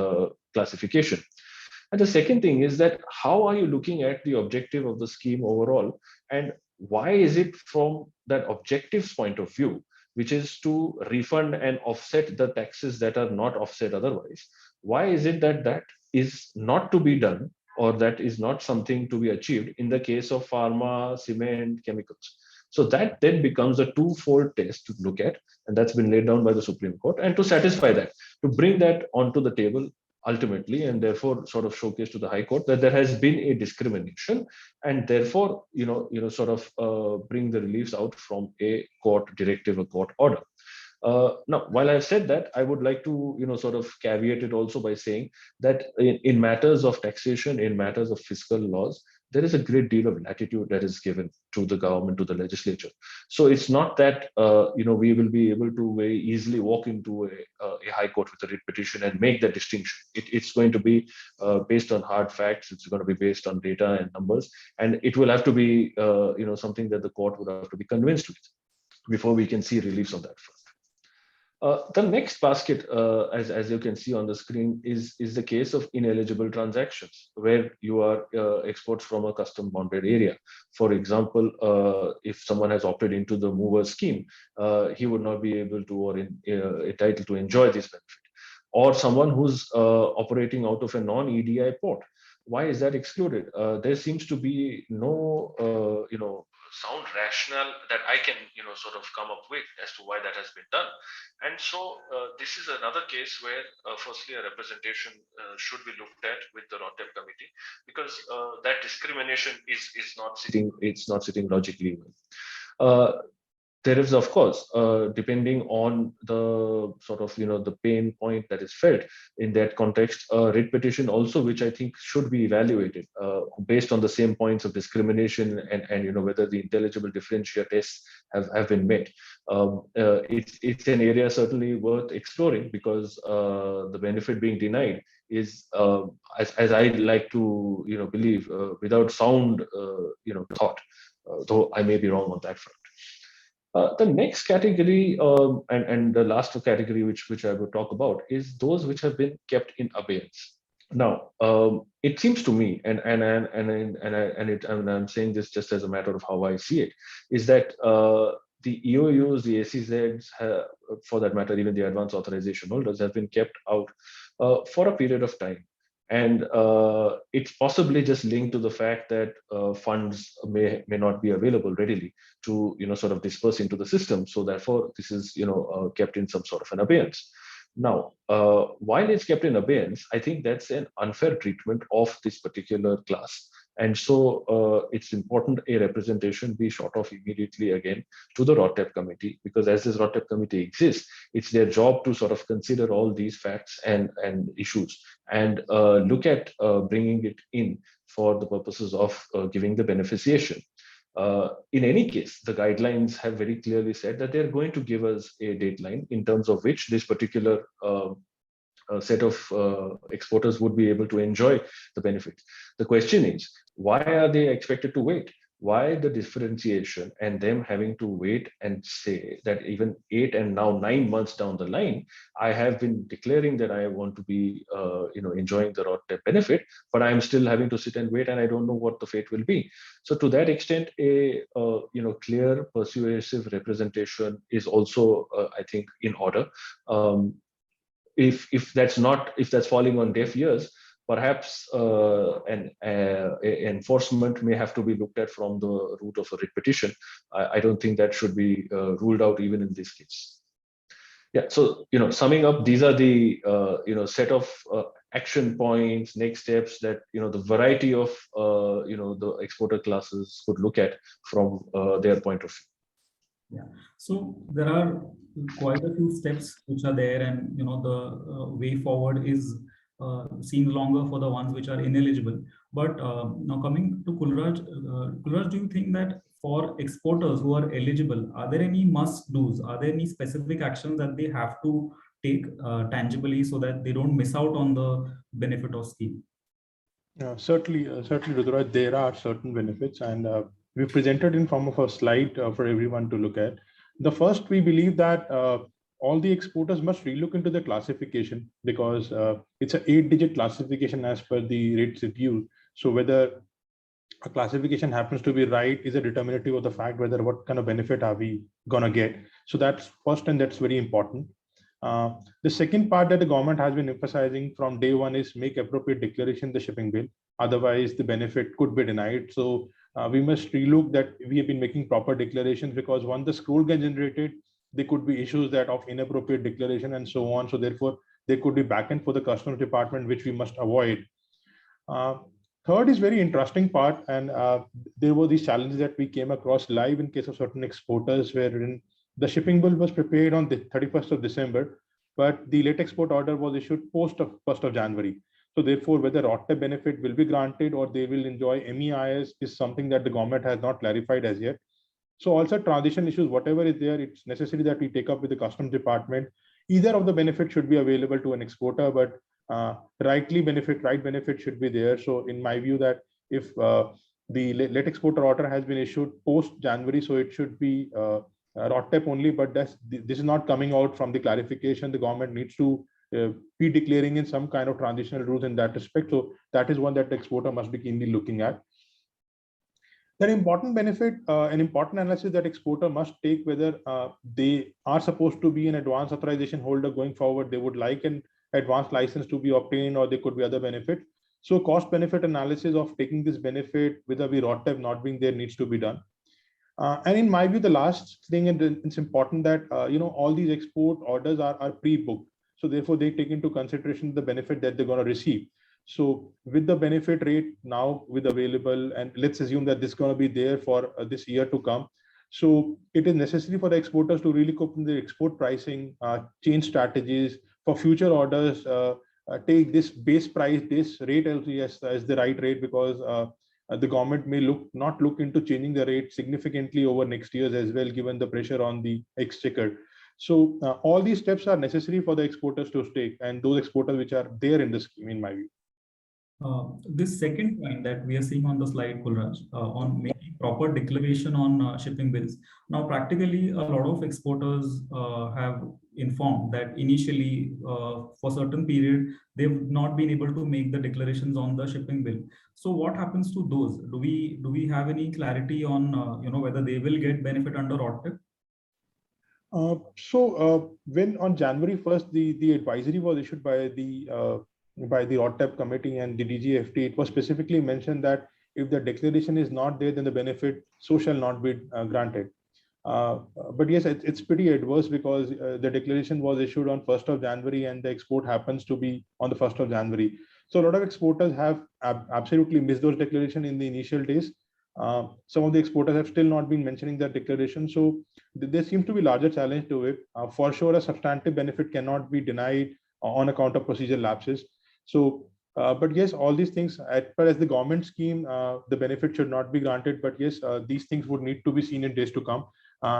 classification. And the second thing is that how are you looking at the objective of the scheme overall, and why is it from that objective's point of view, which is to refund and offset the taxes that are not offset otherwise, why is it that is not to be done, or that is not something to be achieved in the case of pharma, cement, chemicals? So that then becomes a twofold test to look at, and that's been laid down by the Supreme Court. And to satisfy that, to bring that onto the table ultimately, and therefore sort of showcase to the High Court that there has been a discrimination, and therefore sort of bring the reliefs out from a court directive, a court order. Now, while I've said that, I would like to, sort of caveat it also by saying that in matters of taxation, in matters of fiscal laws, there is a great deal of latitude that is given to the government, to the legislature. So it's not that, we will be able to very easily walk into a high court with a writ petition and make that distinction. It's going to be based on hard facts. It's going to be based on data and numbers. And it will have to be, something that the court would have to be convinced with before we can see reliefs on that front. The next basket, as you can see on the screen, is the case of ineligible transactions, where you are exports from a custom bonded area. For example, if someone has opted into the mover scheme, he would not be able to or entitled to enjoy this benefit. Or someone who's operating out of a non-EDI port. Why is that excluded? There seems to be no, sound rationale that I can, sort of come up with as to why that has been done. And so this is another case where, firstly, a representation should be looked at with the RoDTEP committee, because that discrimination is not sitting. It's not sitting logically well. There is, of course, depending on the sort of, the pain point that is felt in that context, writ petition also, which I think should be evaluated based on the same points of discrimination and whether the intelligible differential tests have been met. It's an area certainly worth exploring, because the benefit being denied is, as I like to, believe, without sound, thought, though I may be wrong on that front. The next category, and the last category which I would talk about, is those which have been kept in abeyance. Now, it seems to me, and I'm saying this just as a matter of how I see it, is that the EOUs, the ACZs, for that matter, even the advance authorization holders, have been kept out for a period of time. And it's possibly just linked to the fact that funds may not be available readily to sort of disperse into the system. So therefore, this is kept in some sort of an abeyance. Now, while it's kept in abeyance, I think that's an unfair treatment of this particular class. And so it's important a representation be shot off immediately again to the RoDTEP committee, because as this RoDTEP committee exists, it's their job to sort of consider all these facts and issues and look at bringing it in for the purposes of giving the beneficiation. In any case, the guidelines have very clearly said that they're going to give us a deadline in terms of which this particular set of exporters would be able to enjoy the benefits. The question is, why are they expected to wait? Why the differentiation and them having to wait and say that even 8 and now 9 months down the line, I have been declaring that I want to be, enjoying the RoDTEP benefit, but I'm still having to sit and wait, and I don't know what the fate will be. So to that extent, a clear, persuasive representation is also, I think, in order. If that's falling on deaf ears, perhaps an enforcement may have to be looked at from the route of a writ petition. I don't think that should be ruled out even in this case. Yeah, so summing up, these are the set of action points, next steps that the variety of the exporter classes could look at from their point of view. Yeah, so there are quite a few steps which are there, and the way forward is seems longer for the ones which are ineligible. But now coming to Kulraj, do you think that for exporters who are eligible, are there any must-dos? Are there any specific actions that they have to take tangibly so that they don't miss out on the benefit of scheme? Certainly, Ruturaj, there are certain benefits, and we've presented in form of a slide for everyone to look at. The first, we believe that all the exporters must relook into the classification, because it's an 8-digit classification as per the rates review. So whether a classification happens to be right is a determinative of the fact whether what kind of benefit are we gonna get. So that's first, and that's very important. The second part that the government has been emphasizing from day one is make appropriate declaration in the shipping bill. Otherwise, the benefit could be denied. So we must relook that we have been making proper declarations, because once the scroll gets generated, there could be issues that of inappropriate declaration and so on. So therefore, there could be backend for the customs department, which we must avoid. Third is very interesting part, and there were these challenges that we came across live in case of certain exporters, wherein the shipping bill was prepared on the 31st of December, but the late export order was issued post of 1st of January. So therefore, whether ROTTEP benefit will be granted or they will enjoy MEIS is something that the government has not clarified as yet. So also transition issues, whatever is there, it's necessary that we take up with the customs department. Either of the benefit should be available to an exporter, but right benefit should be there. So in my view, that if the late exporter order has been issued post January, so it should be ROTTEP only, but this is not coming out from the clarification. The government needs to be declaring in some kind of transitional rules in that respect. So that is one that the exporter must be keenly looking at. That important benefit, an important analysis that exporter must take, whether they are supposed to be an advanced authorization holder going forward, they would like an advanced license to be obtained, or there could be other benefit. So cost benefit analysis of taking this benefit with a ROTTEP not being there needs to be done. And in my view, the last thing, and it's important that all these export orders are pre-booked. So therefore, they take into consideration the benefit that they're going to receive. So with the benefit rate now with available, and let's assume that this is going to be there for this year to come. So it is necessary for the exporters to really cope with the export pricing, change strategies for future orders, take this base price, this rate as the right rate, because the government may not look into changing the rate significantly over next years as well, given the pressure on the exchequer. So all these steps are necessary for the exporters to take, and those exporters which are there in the scheme, in my view. This second point that we are seeing on the slide, Kulraj, on making proper declaration on shipping bills. Now, practically, a lot of exporters have informed that initially, for certain period, they've not been able to make the declarations on the shipping bill. So, what happens to those? Do we have any clarity on whether they will get benefit under ROTTEP? When on January 1st, the advisory was issued by the ROTTEP committee and the DGFT, it was specifically mentioned that if the declaration is not there, then the benefit so shall not be granted. But yes, it's pretty adverse, because the declaration was issued on 1st of January and the export happens to be on the 1st of January. So a lot of exporters have absolutely missed those declarations in the initial days. Some of the exporters have still not been mentioning that declaration. So there seems to be larger challenge to it. For sure, a substantive benefit cannot be denied on account of procedure lapses. So, but yes, all these things, as far as the government scheme, the benefit should not be granted. But yes, these things would need to be seen in days to come.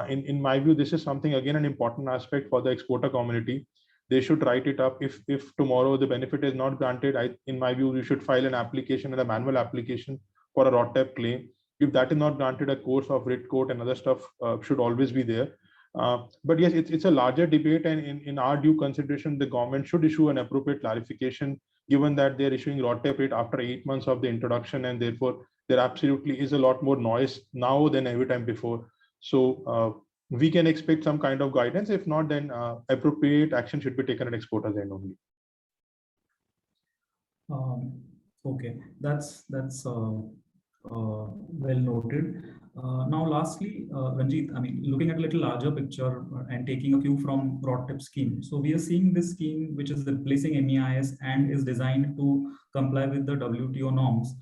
In my view, this is something, again, an important aspect for the exporter community. They should write it up. If tomorrow the benefit is not granted, in my view, you should file an application, and a manual application for a ROTTEP claim. If that is not granted, a course of writ court and other stuff should always be there. But yes, it's a larger debate, and in our due consideration, the government should issue an appropriate clarification, given that they're issuing ROTTEP rate after 8 months of the introduction, and therefore there absolutely is a lot more noise now than every time before. So we can expect some kind of guidance. If not, then appropriate action should be taken at exporters' end only. Okay, that's well noted. Now, lastly, Ranjit, I mean, looking at a little larger picture and taking a cue from ROTTEP scheme. So we are seeing this scheme, which is replacing MEIS and is designed to comply with the WTO norms.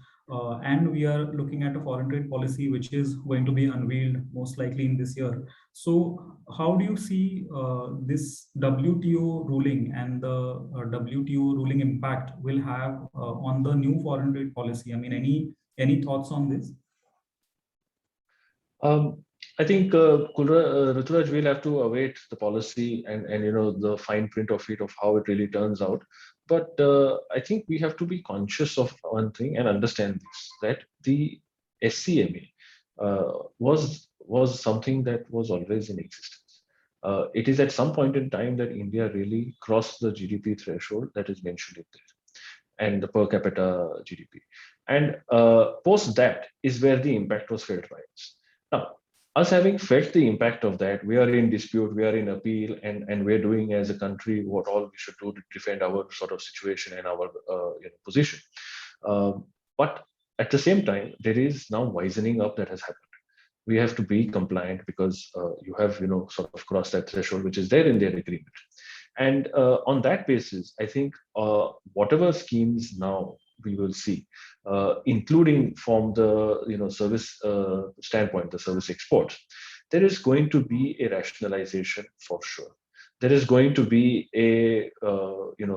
And we are looking at a foreign trade policy, which is going to be unveiled most likely in this year. So how do you see this WTO ruling and the WTO ruling impact will have on the new foreign trade policy? I mean, any thoughts on this? I think, Ruturaj, we'll have to await the policy and the fine print of it, of how it really turns out. But I think we have to be conscious of one thing and understand this, that the SCMA was something that was always in existence. It is at some point in time that India really crossed the GDP threshold that is mentioned in there, and the per capita GDP. And post that is where the impact was felt by us. Now, us having felt the impact of that, we are in dispute, we are in appeal, and we're doing as a country what all we should do to defend our sort of situation and our position. But At the same time, there is now wisening up that has happened. We have to be compliant because you have, sort of crossed that threshold, which is there in their agreement. And on that basis, I think whatever schemes now we will see, including from the service standpoint, the service exports, there is going to be a rationalization for sure. There is going to be a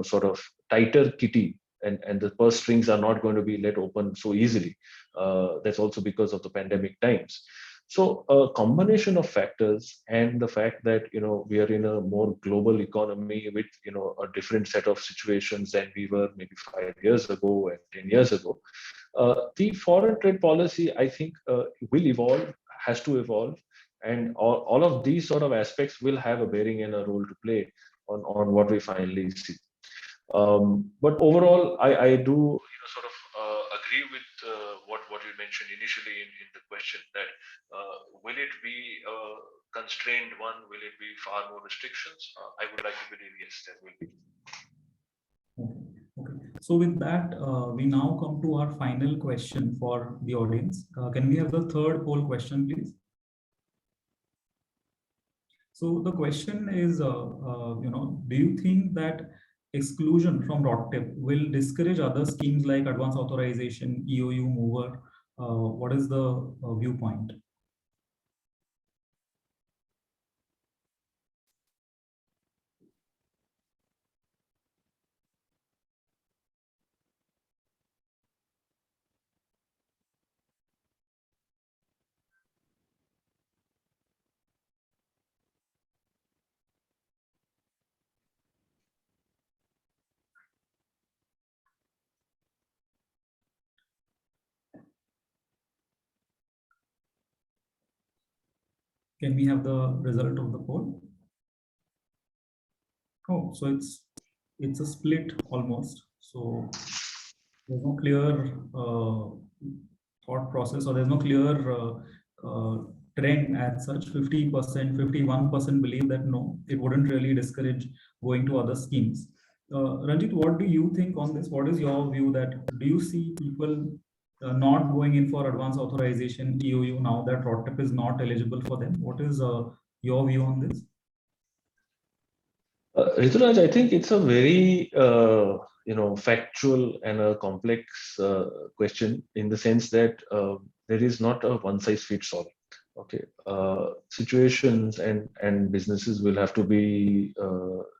sort of tighter kitty, and the purse strings are not going to be let open so easily. That's also because of the pandemic times. So a combination of factors, and the fact that we are in a more global economy with a different set of situations than we were maybe 5 years ago and 10 years ago. The foreign trade policy, I think, will evolve, has to evolve, and all of these sort of aspects will have a bearing and a role to play on what we finally see. But overall, I do sort of agree with what you mentioned initially in the question, that will it be a constrained one? Will it be far more restrictions? I would like to believe yes, there will be. Okay. So with that, we now come to our final question for the audience. Can we have the third poll question, please? So the question is, do you think that exclusion from RODTEP will discourage other schemes like advance authorization, EOU mover? What is the viewpoint? Can we have the result of the poll? Oh, so it's a split almost. So there's no clear thought process, or there's no clear trend as such. 50%, 51% believe that no, it wouldn't really discourage going to other schemes. Ranjit, what do you think on this? What is your view? That do you see people not going in for advance authorization EOU now that RODTEP is not eligible for them? What is your view on this? Rituraj, I think it's a very factual and a complex question, in the sense that there is not a one size fits all. Okay, situations and businesses will have to be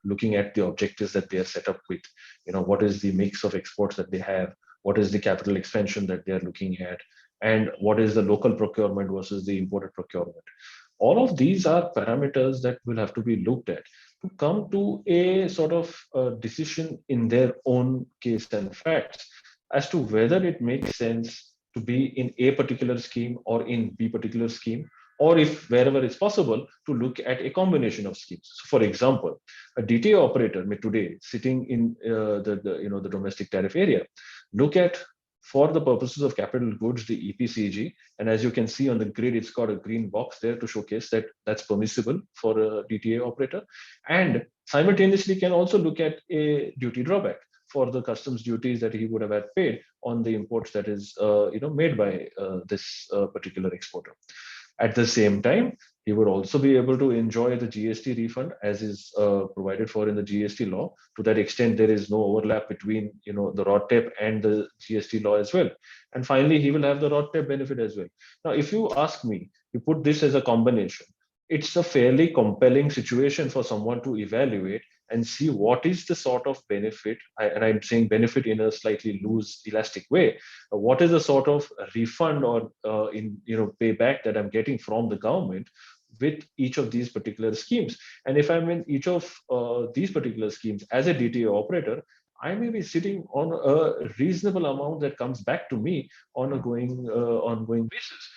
looking at the objectives that they are set up with. What is the mix of exports that they have? What is the capital expansion that they are looking at? And what is the local procurement versus the imported procurement? All of these are parameters that will have to be looked at to come to a sort of decision in their own case and facts as to whether it makes sense to be in a particular scheme or in B particular scheme, or if wherever it's possible to look at a combination of schemes. So for example, a DTA operator may today sitting in the domestic tariff area look at, for the purposes of capital goods, the EPCG, and as you can see on the grid, it's got a green box there to showcase that that's permissible for a DTA operator, and simultaneously can also look at a duty drawback for the customs duties that he would have had paid on the imports that is made by this particular exporter. At the same time, he would also be able to enjoy the GST refund as is provided for in the GST law. To that extent, there is no overlap between the RODTEP and the GST law as well. And finally, he will have the RODTEP benefit as well. Now, if you ask me, you put this as a combination, it's a fairly compelling situation for someone to evaluate and see what is the sort of benefit, and I'm saying benefit in a slightly loose, elastic way. What is the sort of refund or payback that I'm getting from the government with each of these particular schemes? And if I'm in each of these particular schemes as a DTA operator, I may be sitting on a reasonable amount that comes back to me on a ongoing basis.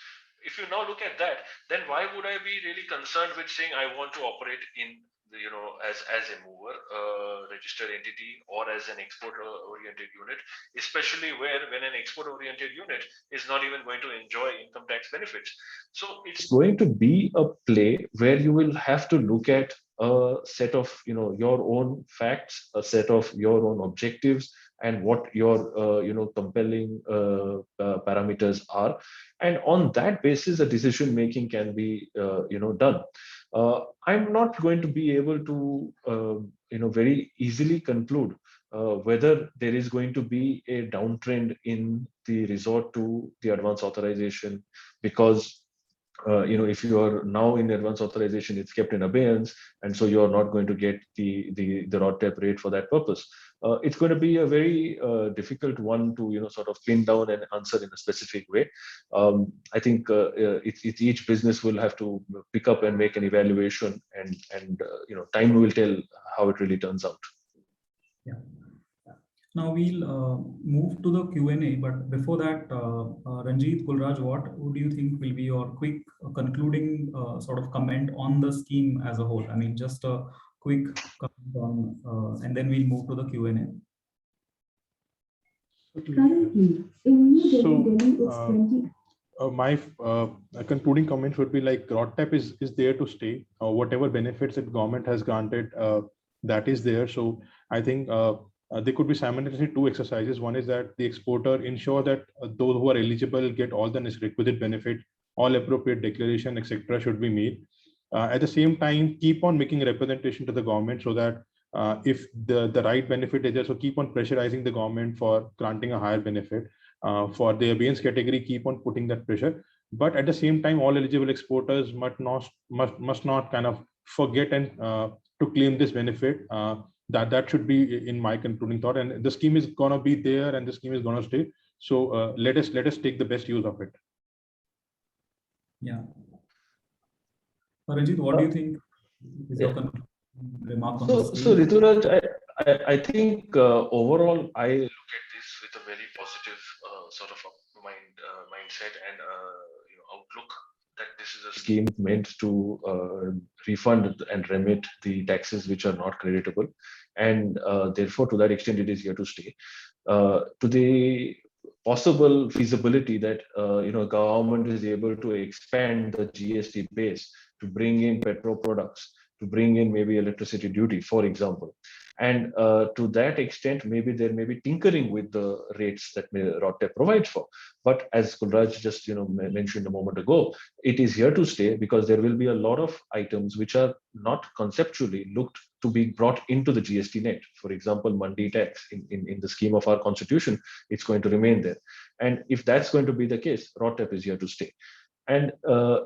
If you now look at that, then why would I be really concerned with saying I want to operate in as a mover registered entity or as an export oriented unit, especially when an export oriented unit is not even going to enjoy income tax benefits. So it's going to be a play where you will have to look at a set of your own facts, a set of your own objectives, and what your compelling parameters are, and on that basis a decision making can be done. I'm not going to be able to very easily conclude whether there is going to be a downtrend in the resort to the advance authorization, because if you are now in advance authorization, it's kept in abeyance, and so you are not going to get the RODTEP rate for that purpose. It's going to be a very difficult one to sort of pin down and answer in a specific way. I think it's each business will have to pick up and make an evaluation, and time will tell how it really turns out. Yeah. Now we'll move to the Q&A, but before that, Ranjit, Kulraj, what would you think will be your quick concluding sort of comment on the scheme as a whole? I mean, just a quick comment on, and then we'll move to the Q&A. Currently, in New Delhi, it's 20. My concluding comments would be like RODTEP is there to stay. Whatever benefits that government has granted, that is there. So I think there could be simultaneously two exercises. One is that the exporter ensure that those who are eligible get all the requisite benefit, all appropriate declaration, etc. should be made. At the same time, keep on making representation to the government so that if the right benefit is there, so keep on pressurizing the government for granting a higher benefit. For the abeyance category, keep on putting that pressure. But at the same time, all eligible exporters must not kind of forget and to claim this benefit. That should be in my concluding thought. And the scheme is gonna be there, and the scheme is gonna stay. So let us take the best use of it. Yeah. Ranjit, what do you think is your remark on this? So Rituraj, I think overall I look at this with a very positive sort of a mindset and outlook, that this is a scheme meant to refund and remit the taxes which are not creditable, and therefore to that extent it is here to stay. To the possible feasibility that government is able to expand the GST base to bring in petrol products, to bring in maybe electricity duty, for example. And to that extent, maybe there may be tinkering with the rates that RODTEP provides for. But as Kulraj just mentioned a moment ago, it is here to stay, because there will be a lot of items which are not conceptually looked to be brought into the GST net. For example, Mandi tax in the scheme of our constitution, it's going to remain there. And if that's going to be the case, RODTEP is here to stay. And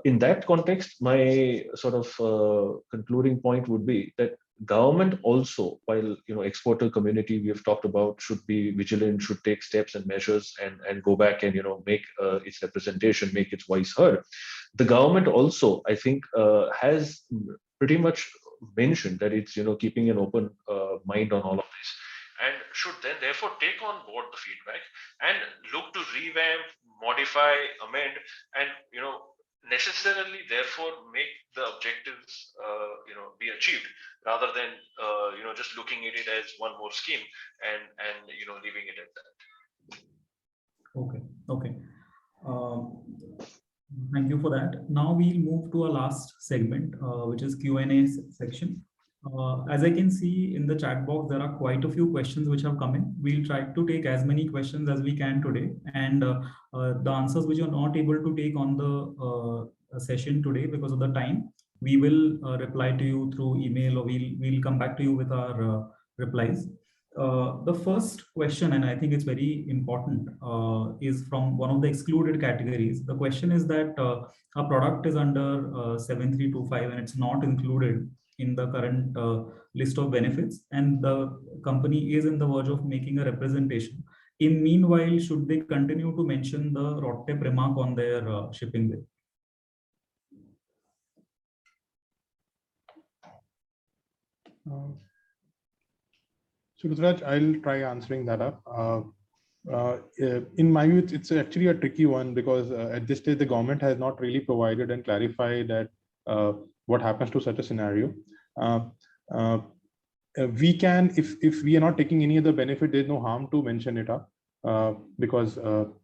in that context, my sort of concluding point would be that government also, while exporter community we have talked about should be vigilant, should take steps and measures and go back and make its representation, make its voice heard. The government also, I think, has pretty much mentioned that it's keeping an open mind on all of this, and should then therefore take on board the feedback and look to revamp, modify, amend, and necessarily therefore make the objectives be achieved, rather than just looking at it as one more scheme and leaving it at that. Okay. Thank you for that. Now we'll move to our last segment, which is Q&A section. As I can see in the chat box, there are quite a few questions which have come in. We'll try to take as many questions as we can today, and the answers which are not able to take on the session today because of the time, we will reply to you through email, or we'll come back to you with our replies. The first question, and I think it's very important, is from one of the excluded categories. The question is that a product is under 7325 and it's not included in the current list of benefits, and the company is in the verge of making a representation. In meanwhile, should they continue to mention the RODTEP remark on their shipping bill? So Ruturaj, I'll try answering that up. In my view, it's actually a tricky one, because at this stage, the government has not really provided and clarified that what happens to such a scenario. We can, if we are not taking any other benefit, there's no harm to mention it up, because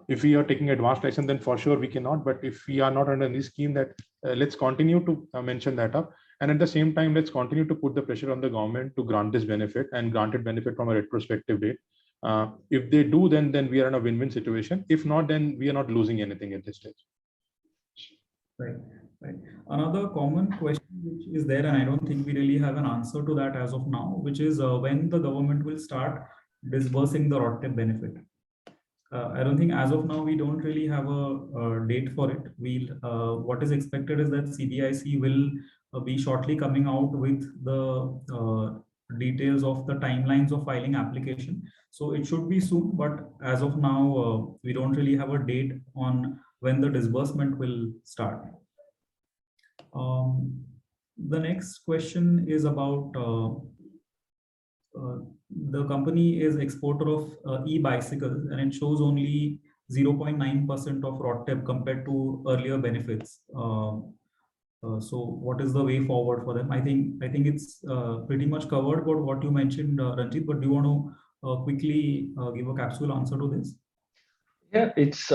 if we are taking advanced license, then for sure we cannot. But if we are not under any scheme, that let's continue to mention that up. And at the same time, let's continue to put the pressure on the government to grant this benefit and granted benefit from a retrospective date. If they do, then we are in a win-win situation. If not, then we are not losing anything at this stage. Right, right. Another common question which is there, and I don't think we really have an answer to that as of now, which is when the government will start disbursing the RODTEP benefit. I don't think as of now we don't really have a date for it. What is expected is that CBIC will be shortly coming out with the details of the timelines of filing application. So it should be soon, but as of now we don't really have a date on when the disbursement will start. The next question is about the company is exporter of e-bicycles, and it shows only 0.9% of RODTEP compared to earlier benefits. So what is the way forward for them? I think it's pretty much covered about what you mentioned, Ranjit, but do you want to quickly give a capsule answer to this? Yeah, it's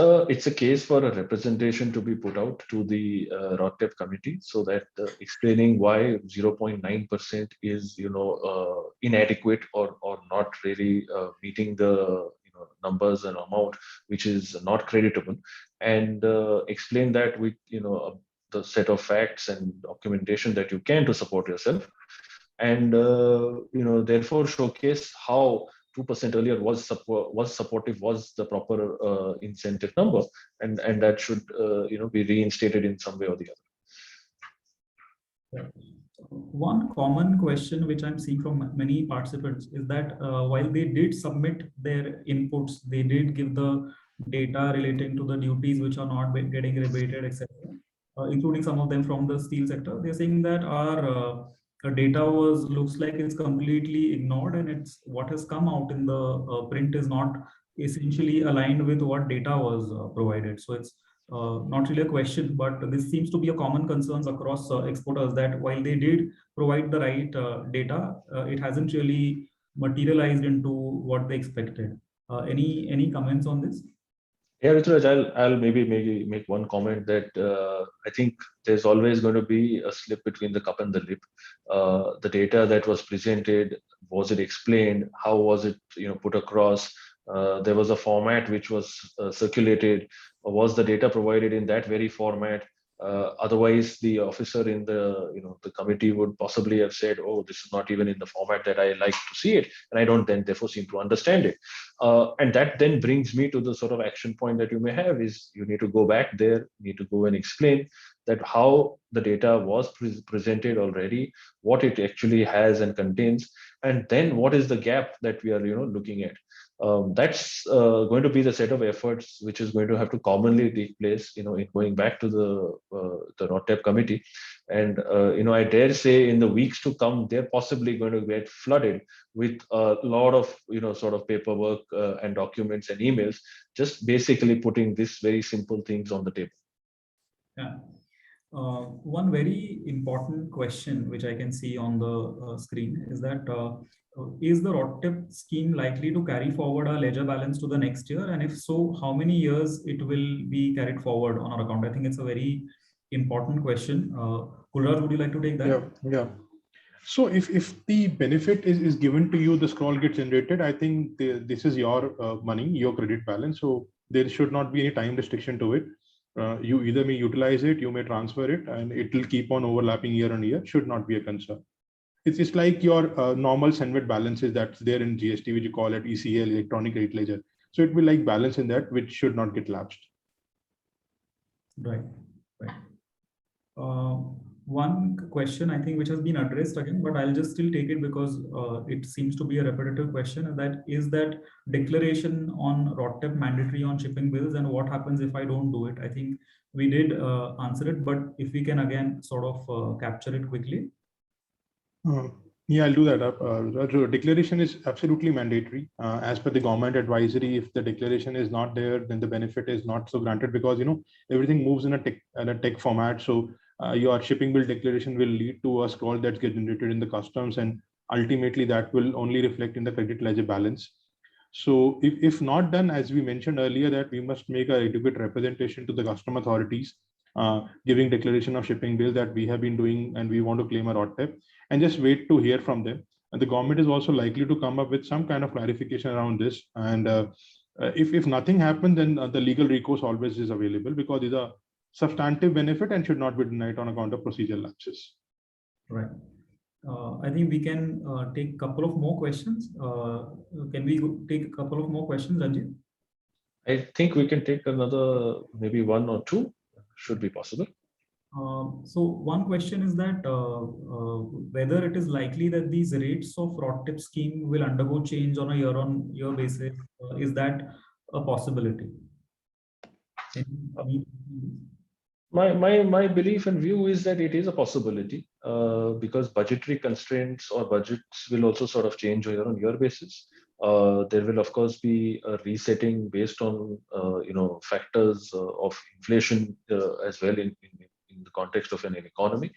a case for a representation to be put out to the RODTEP committee, so that explaining why 0.9% is inadequate or not really meeting the numbers and amount which is not creditable, and explain that with the set of facts and documentation that you can to support yourself, and therefore showcase how 2% earlier was supportive, was the proper incentive number, and that should be reinstated in some way or the other. One common question which I'm seeing from many participants is that while they did submit their inputs, they did give the data relating to the duties which are not getting rebated, etc., including some of them from the steel sector. They're saying that our data looks like it's completely ignored, and it's what has come out in the print is not essentially aligned with what data was provided. So it's not really a question, but this seems to be a common concerns across exporters, that while they did provide the right data, it hasn't really materialized into what they expected. Any comments on this? Yeah, Ruturaj, I'll maybe make one comment that I think there's always going to be a slip between the cup and the lip. The data that was presented, was it explained? How was it put across? There was a format which was circulated. Was the data provided in that very format? Otherwise, the officer in the the committee would possibly have said, "Oh, this is not even in the format that I like to see it, and I don't then therefore seem to understand it." And that then brings me to the sort of action point that you may have is you need to go back there, need to go and explain that how the data was presented already, what it actually has and contains, and then what is the gap that we are looking at. That's going to be the set of efforts which is going to have to commonly take place, in going back to the RODTEP committee, and I dare say in the weeks to come, they're possibly going to get flooded with a lot of sort of paperwork and documents and emails, just basically putting this very simple things on the table. Yeah. One very important question which I can see on the screen is that is the RODTEP scheme likely to carry forward our ledger balance to the next year? And if so, how many years it will be carried forward on our account? I think it's a very important question. Gulraj, would you like to take that? Yeah. So if the benefit is given to you, the scroll gets generated. I think this is your money, your credit balance. So there should not be any time restriction to it. You either may utilize it, you may transfer it, and it will keep on overlapping year on year. Should not be a concern. It's like your normal SENVIT balances that's there in GST, which you call it ECL, electronic credit ledger. So it will like balance in that, which should not get lapsed. Right. One question I think which has been addressed again, but I'll just still take it because it seems to be a repetitive question, and that is that declaration on RODTEP mandatory on shipping bills, and what happens if I don't do it? I think we did answer it, but if we can again sort of capture it quickly. Yeah, I'll do that. Declaration is absolutely mandatory. As per the government advisory, if the declaration is not there, then the benefit is not so granted, because everything moves in a tech format. So your shipping bill declaration will lead to a scroll that gets generated in the customs, and ultimately that will only reflect in the credit ledger balance. So if not done, as we mentioned earlier, that we must make a adequate representation to the custom authorities giving declaration of shipping bills that we have been doing and we want to claim a RODTEP, and just wait to hear from them. And the government is also likely to come up with some kind of clarification around this. And if nothing happens, then the legal recourse always is available, because these are substantive benefit and should not be denied on account of procedural lapses. Right. I think we can take a couple of more questions. Can we take a couple of more questions, Ranjit? I think we can take another, maybe one or two, should be possible. So one question is that whether it is likely that these rates of RODTEP scheme will undergo change on a year-on-year basis. Is that a possibility? My belief and view is that it is a possibility, because budgetary constraints or budgets will also sort of change on year-on-year basis. There will of course be a resetting based on factors of inflation as well in the context of an economy.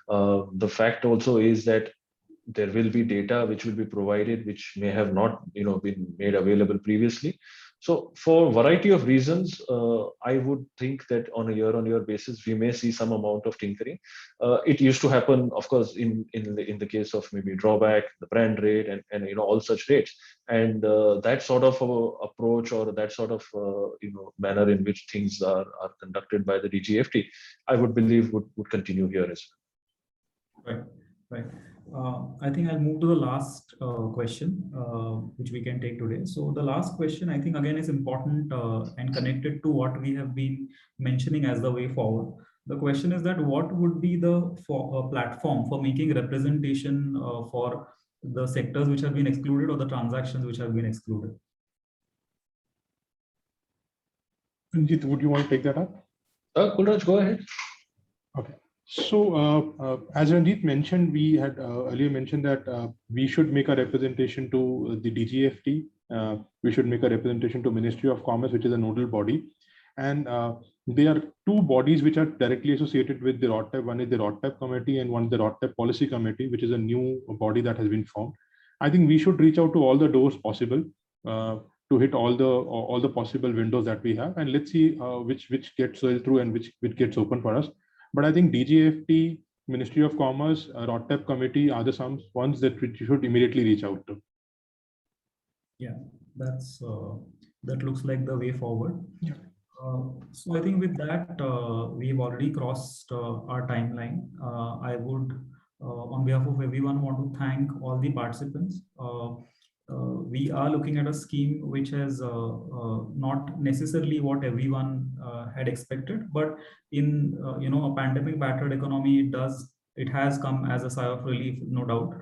The fact also is that there will be data which will be provided which may have not been made available previously. So for a variety of reasons, I would think that on a year-on-year basis, we may see some amount of tinkering. It used to happen, of course, in the case of maybe drawback, the brand rate, and all such rates. And that sort of approach, or that sort of manner in which things are conducted by the DGFT, I would believe would continue here as well. Right. I think I'll move to the last question, which we can take today. So the last question, I think, again, is important and connected to what we have been mentioning as the way forward. The question is that what would be the platform for making representation for the sectors which have been excluded, or the transactions which have been excluded? Ranjit, would you want to take that up? Kulraj, go ahead. Okay. So as Ranjit mentioned, we had earlier mentioned that we should make a representation to the DGFT. We should make a representation to Ministry of Commerce, which is a nodal body. And there are two bodies which are directly associated with the RODTEP. One is the RODTEP committee, and one is the RODTEP policy committee, which is a new body that has been formed. I think we should reach out to all the doors possible to hit all the possible windows that we have, and let's see which gets through and which gets open for us. But I think DGFT, Ministry of Commerce, RODTEP committee are the some ones that we should immediately reach out to. Yeah, that looks like the way forward. Yeah. So I think with that, we've already crossed our timeline. I would, on behalf of everyone, want to thank all the participants. We are looking at a scheme which has not necessarily what everyone had expected, but in a pandemic battered economy, it has come as a sigh of relief, no doubt.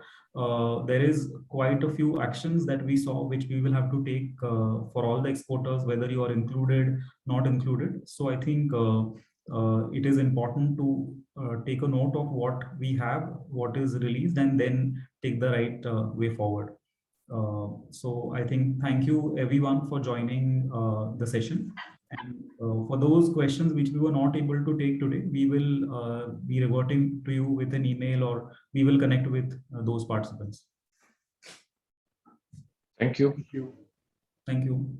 There is quite a few actions that we saw which we will have to take for all the exporters, whether you are included, not included. So I think it is important to take a note of what we have, what is released, and then take the right way forward. So I think thank you everyone for joining the session. And for those questions which we were not able to take today, we will be reverting to you with an email, or we will connect with those participants. Thank you. Thank you. Thank you.